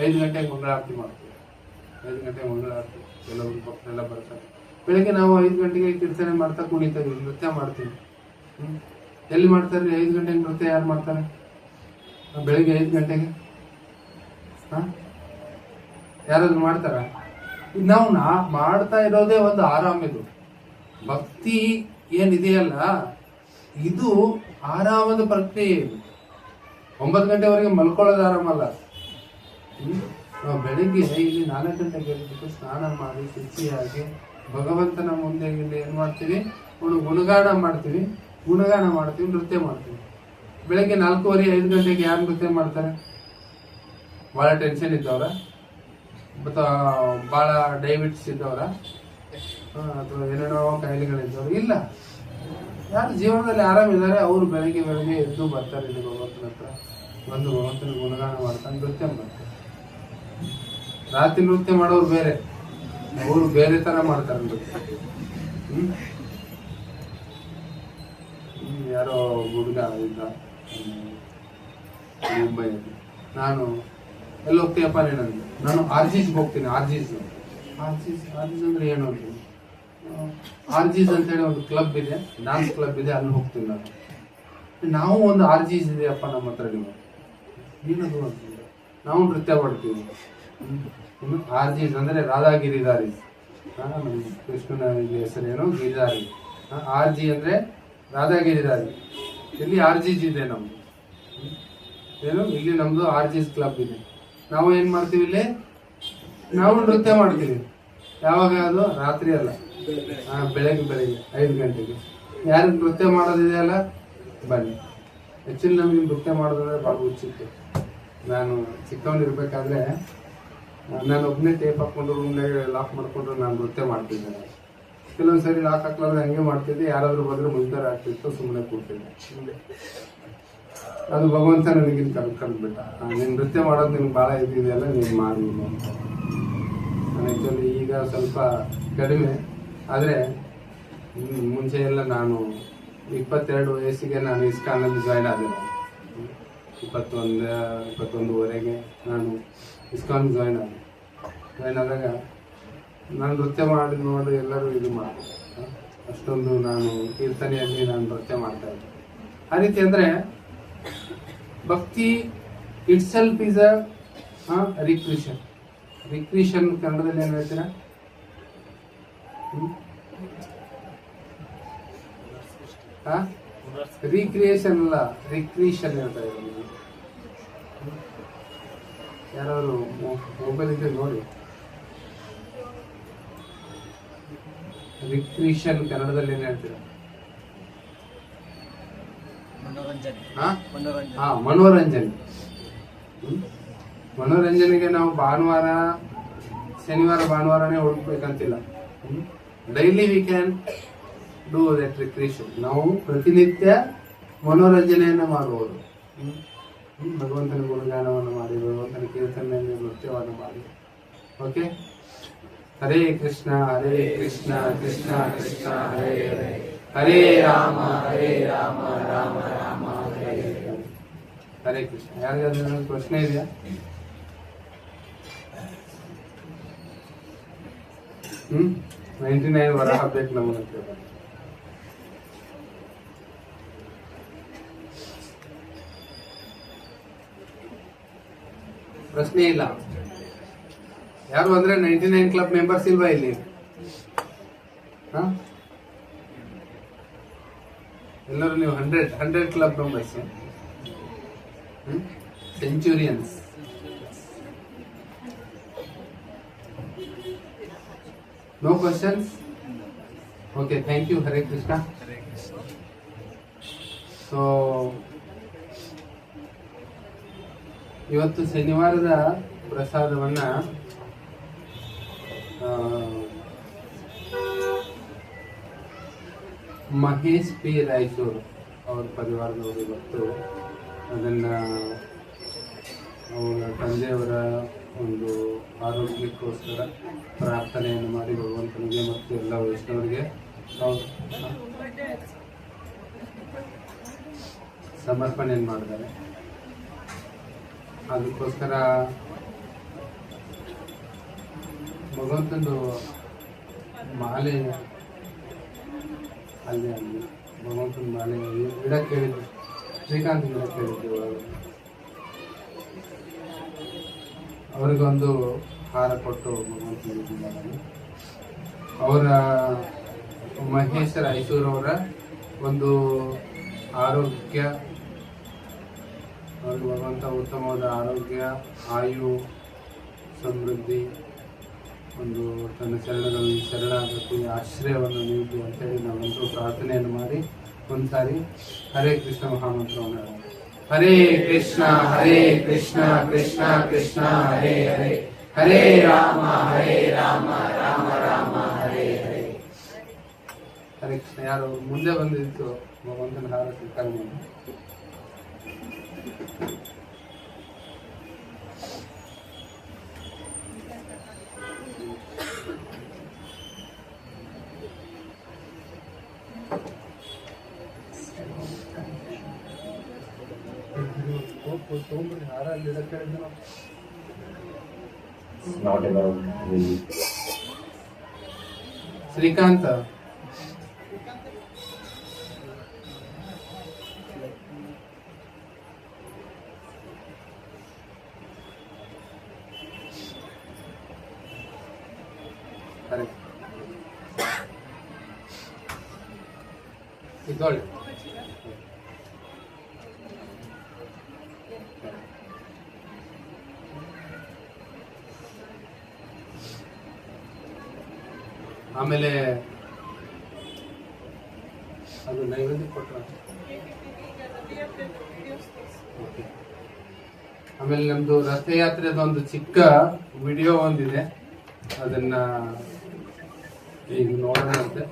5 ಗಂಟೆಗೆ ಮಂಗಳಾರತಿ ಮಾಡ್ತೀವಿ. 5 ಗಂಟೆಗೆ ಮಂಗಳಾರತಿ ಕೆಲವರು ಭಕ್ತರೆಲ್ಲ ಬರ್ತಾರೆ. ಬೆಳಗ್ಗೆ ನಾವು 5 ಗಂಟೆಗೆ ಕೀರ್ತನೆ ಮಾಡ್ತಾ ಕುಣಿತೀವಿ, ನೃತ್ಯ ಮಾಡ್ತೀವಿ. ಎಲ್ಲಿ ಮಾಡ್ತಾರೆ 5 ಗಂಟೆಗೆ ನೃತ್ಯ? ಯಾರು ಮಾಡ್ತಾರೆ ಬೆಳಿಗ್ಗೆ 5 ಗಂಟೆಗೆ? ಯಾರಾದ್ರು ಮಾಡ್ತಾರ? ನಾವು ಮಾಡ್ತಾ ಇರೋದೇ ಒಂದು ಆರಾಮ. ಇದು ಭಕ್ತಿ ಏನಿದೆಯಲ್ಲ, ಇದು ಆರಾಮದ ಪ್ರಕ್ರಿಯೆ. ಇದು 9 ಗಂಟೆವರೆಗೆ ಮಲ್ಕೊಳ್ಳೋದು ಆರಾಮಲ್ಲ. ನಾವು ಬೆಳಿಗ್ಗೆ ಇಲ್ಲಿ 4 ಗಂಟೆಗೆ ಎದ್ಬಿಟ್ಟು ಸ್ನಾನ ಮಾಡಿ ಶುಚಿಯಾಗಿ ಭಗವಂತನ ಮುಂದೆ ಇಲ್ಲಿ ಏನ್ ಮಾಡ್ತೀವಿ, ಒಂದು ಗುಣಗಾನ ಮಾಡ್ತೀವಿ, ನೃತ್ಯ ಮಾಡ್ತೀವಿ. ಬೆಳಗ್ಗೆ 4:15 5 ಗಂಟೆಗೆ ಯಾರು ನೃತ್ಯ ಮಾಡ್ತಾರೆ? ಬಹಳ ಟೆನ್ಷನ್ ಇದ್ದವ್ರ, ಮತ್ತು ಬಹಳ ಡಯಾಬಿಟಿಸ್ ಇದ್ದವ್ರ, ಅಥವಾ ಏನೇನೋ ಕಾಯಿಲೆಗಳಿದ್ದವ್ರು? ಇಲ್ಲ. ಯಾರು ಜೀವನದಲ್ಲಿ ಆರಾಮಿದ್ದಾರೆ ಅವರು ಬೆಳಗ್ಗೆ ಎದ್ದು ಬರ್ತಾರೆ ಇಲ್ಲಿ ಭಗವಂತನ ಹತ್ರ, ಬಂದು ಭಗವಂತನ ಗುಣಗಾನ ಮಾಡ್ತಾರೆ, ನೃತ್ಯ ಮಾಡ್ತಾರೆ. ರಾತ್ರಿ ನೃತ್ಯ ಮಾಡೋರು ಬೇರೆ, ಅವರು ಬೇರೆ ತರ ಮಾಡ್ತಾರೆ ನೃತ್ಯ. ಯಾರೋ ಹುಡುಗ ಇದ್ದ ಮುಂಬೈಯಲ್ಲಿ. ನಾನು ಎಲ್ಲಿ ಹೋಗ್ತೀಯಪ್ಪ ನೀನಂದ್ರೆ, ನಾನು ಆರ್ಜಿಸ್ಗೆ ಹೋಗ್ತೀನಿ. ಆರ್ಜಿಸ್ ಅಂದ್ರೆ ಏನು ಅಂತೀನಿ. ಆರ್ಜಿಸ್ ಅಂತ ಹೇಳಿ ಒಂದು ಕ್ಲಬ್ ಇದೆ, ಡಾನ್ಸ್ ಕ್ಲಬ್ ಇದೆ, ಅಲ್ಲಿ ಹೋಗ್ತೀನಿ ನಾನು. ನಾವು ಒಂದು ಆರ್ಜಿಸ್ ಇದೆಯಪ್ಪ ನಮ್ಮ ಹತ್ರ, ನೀವು ಏನದು ಅಂತಿದ್ರೆ ನಾವು ನೃತ್ಯ ಮಾಡ್ತೀವಿ. ಆರ್ಜಿಸ್ ಅಂದ್ರೆ ರಾಧಾ ಗಿರಿಧಾರಿ, ನಮ್ಮ ಕೃಷ್ಣನ ಹೆಸರೇನು ಗಿರಿಧಾರಿ. ಆರ್ಜಿ ಅಂದ್ರೆ ರಾಧಾ ಗಿರಿಧಾರಿ. ಇಲ್ಲಿ ಆರ್ಜಿಸ್ ಇದೆ ನಮ್ದು, ಏನು ಇಲ್ಲಿ ನಮ್ದು ಆರ್ಜಿಸ್ ಕ್ಲಬ್ ಇದೆ. ನಾವು ಏನ್ ಮಾಡ್ತೀವಿ ಇಲ್ಲಿ, ನಾವು ನೃತ್ಯ ಮಾಡ್ತೀವಿ. ಯಾವಾಗ? ಅದು ರಾತ್ರಿ ಅಲ್ಲ, ಬೆಳಗ್ಗೆ 5 ಗಂಟೆಗೆ. ಯಾರು ನೃತ್ಯ ಮಾಡೋದಿದೆಯಲ್ಲ ಬನ್ನಿ. ಆಕ್ಚುಲಿ ನಮ್ಗೆ ನೃತ್ಯ ಮಾಡೋದಂದ್ರೆ ಭಾಳ ಹುಚ್ಚಿತ್ತು. ನಾನು ಚಿಕ್ಕವನಿರ್ಬೇಕಾದ್ರೆ ನಾನು ಒಬ್ಬನೇ ಟೇಪ್ ಹಾಕೊಂಡು ರೂಮ್ನಾಗ ಲಾಕ್ ಮಾಡ್ಕೊಂಡು ನಾನು ನೃತ್ಯ ಮಾಡ್ತಿದ್ದೆ. ಕೆಲವೊಂದ್ಸರಿ ಲಾಕ್ ಹಾಕ್ಲಾದ್ರೆ ಹಂಗೆ ಮಾಡ್ತಿದ್ದೆ, ಯಾರಾದ್ರೂ ಬಂದ್ರೆ ಮುಜಾರ ಆಗ್ತಿತ್ತು, ಸುಮ್ಮನೆ ಕೂಡ್ತಿದ್ದೆ. ಅದು ಭಗವಂತ ನನಗೆ ಕಲ್ತ್ಬಿಟ್ಟ, ನೀನು ನೃತ್ಯ ಮಾಡೋದು ನಿನ್ಗೆ ಭಾಳ ಇದಿದೆಯಲ್ಲ, ನೀನು ಮಾಡಿ ಅಂತ. ನಾನು ಆ್ಯಕ್ಚುಲಿ ಈಗ ಸ್ವಲ್ಪ ಕಡಿಮೆ, ಆದರೆ ಮುಂಚೆ ಎಲ್ಲ ನಾನು 22 ವಯಸ್ಸಿಗೆ ನಾನು ಇಸ್ಕಾನಲ್ಲಿ ಜಾಯ್ನ್ ಆದೆ. 21ವರೆಗೆ ನಾನು ಇಸ್ಕಾನ್ ಜಾಯ್ನ್ ಆದಾಗ ನಾನು ನೃತ್ಯ ನೋಡಿ ಎಲ್ಲರೂ ಇದು ಮಾಡಿ, ಅಷ್ಟೊಂದು ನಾನು ಕೀರ್ತನೆಯಲ್ಲಿ ನಾನು ನೃತ್ಯ ಮಾಡ್ತಾ ಇದ್ದೆ. ಆ ರೀತಿ ಅಂದರೆ ಭಕ್ತಿ ಇಟ್ ಸೆಲ್ಫ್ ಈಸ್ ಅ ರಿಕ್ರಿಷನ್. ಕನ್ನಡದಲ್ಲಿ ಏನು ಹೇಳ್ತೀರಾ? ರೀಕ್ರಿಯೇಷನ್ ಅಲ್ಲ, ರಿಕ್ರಿಷನ್ ಹೇಳ್ತಾ ಇದ್ದೀನಿ. ಯಾರಾದ್ರು ಮೊಬೈಲ್ ಇದ್ರೆ ನೋಡಿ. ರಿಕ್ರಿಷನ್ ಕನ್ನಡದಲ್ಲಿ ಏನು ಹೇಳ್ತೀರಾ? ಮನೋರಂಜನೆ. ಮನೋರಂಜನೆಗೆ ನಾವು ಶನಿವಾರ ಭಾನುವಾರನೇ ಹುಡುಕ್ಬೇಕಂತಿಲ್ಲ. Daily we can do that recreation. ನಾವು ಪ್ರತಿನಿತ್ಯ ಮನೋರಂಜನೆಯನ್ನ ಮಾಡಬಹುದು. ಭಗವಂತನ ಗುಣಗಾನವನ್ನು ಮಾಡಿ, ಭಗವಂತನ ಕೀರ್ತನೆಯನ್ನು ನೃತ್ಯವನ್ನು ಮಾಡಿ. ಓಕೆ, ಹರೇ ಕೃಷ್ಣ ಕೃಷ್ಣ ಕೃಷ್ಣ ಹರೇ ಹರೇ, ಹರೇ ರಾಮ ರಾಮ ರಾಮ ಹರೇ ಹರೇ. ಹರೇ ಕೃಷ್ಣ. ಯಾರಿಗಾದ್ರೂ ಪ್ರಶ್ನೆ ಇದೆಯಾ? ಹ್ಮ್ 99 ವರ ಹಾಕ್ಬೇಕು ನಮಗೆ. ಪ್ರಶ್ನೆ ಇಲ್ಲ ಯಾರು ಅಂದ್ರೆ 99 ಕ್ಲಬ್ ಮೆಂಬರ್ಸ್ ಇಲ್ವಾ ಇಲ್ಲಿ? ಎಲ್ಲರೂ ನೀವು 100 club members, centurions. No questions? Okay, thank you. Hare Krishna. So, ಇವತ್ತು ಶನಿವಾರದ ಪ್ರಸಾದವನ್ನ ಮಹೇಶ್ ಪಿ ರಾಯಚೂರು ಅವ್ರ ಪರಿವಾರದವರು ಇವತ್ತು ಅದನ್ನ ಅವರ ತಂದೆಯವರ ಒಂದು ಆರೋಗ್ಯಕ್ಕೋಸ್ಕರ ಪ್ರಾರ್ಥನೆಯನ್ನು ಮಾಡಿ ಭಗವಂತನಿಗೆ ಮತ್ತು ಎಲ್ಲ ವೈಷ್ಣವರಿಗೆ ಸಮರ್ಪಣೆಯನ್ನು ಮಾಡಿದ್ದಾರೆ. ಅದಕ್ಕೋಸ್ಕರ ಭಗವಂತಂದು ಮಾಲೆ ಅಲ್ಲಿ ಭಗವಂತನ ಮಾಲೆ ಇಡಕ್ಕೆ ಹೇಳಿದ್ರು, ಶ್ರೀಕಾಂತ್ ಇಡಕ್ಕೆ ಹೇಳಿದ್ರು. ಅವ್ರಿಗೊಂದು ಹಾರ ಕೊಟ್ಟು ಭಗವಂತನಿದ್ದಾರೆ. ಅವರ ಮಹೇಶ್ ರಾಯಚೂರ್ ಅವರ ಒಂದು ಆರೋಗ್ಯ, ಅವ್ರಿಗೆ ಭಗವಂತ ಉತ್ತಮವಾದ ಆರೋಗ್ಯ, ಆಯು, ಸಮೃದ್ಧಿ, ಒಂದು ತನ್ನ ಚರಣದಲ್ಲಿ ಶರಣಾಗತಿ, ಆಶ್ರಯವನ್ನು ನೀಡಿ ಅಂತೇಳಿ ನಾವಂತೂ ಪ್ರಾರ್ಥನೆಯನ್ನು ಮಾಡಿ ಒಂದ್ಸಾರಿ ಹರೇ ಕೃಷ್ಣ ಮಹಾಮಂತ್ರವನ್ನು ಹರೇ ಕೃಷ್ಣ ಕೃಷ್ಣ ಕೃಷ್ಣ ಹರೇ ಹರೇ, ಹರೇ ರಾಮ ರಾಮ ರಾಮ ಹರೇ ಹರೇ. ಹರೇ ಕೃಷ್ಣ. ಯಾರು ಮುಂದೆ ಬಂದಿತ್ತು ಭಗವಂತನ ಹಾರ ಸ್ವೀಕಾರ ಮಾಡಿ. ಹಾರ ಅಲ್ಲಿ ಇಡಕ್ಕೆ ಹೇಳಿದ್ರು. ಶ್ರೀಕಾಂತ ಇದೊಳ್ಳೆ ಆಮೇಲೆ ಅದು ನೈವೇದ್ಯ ಕೊಟ್ಟ. ಆಮೇಲೆ ನಮ್ದು ರಥಯಾತ್ರೆದ ಒಂದು ಚಿಕ್ಕ ವಿಡಿಯೋ ಒಂದಿದೆ, ಅದನ್ನ ಈಗ ನೋಡೋಣ ಅಂತೆ.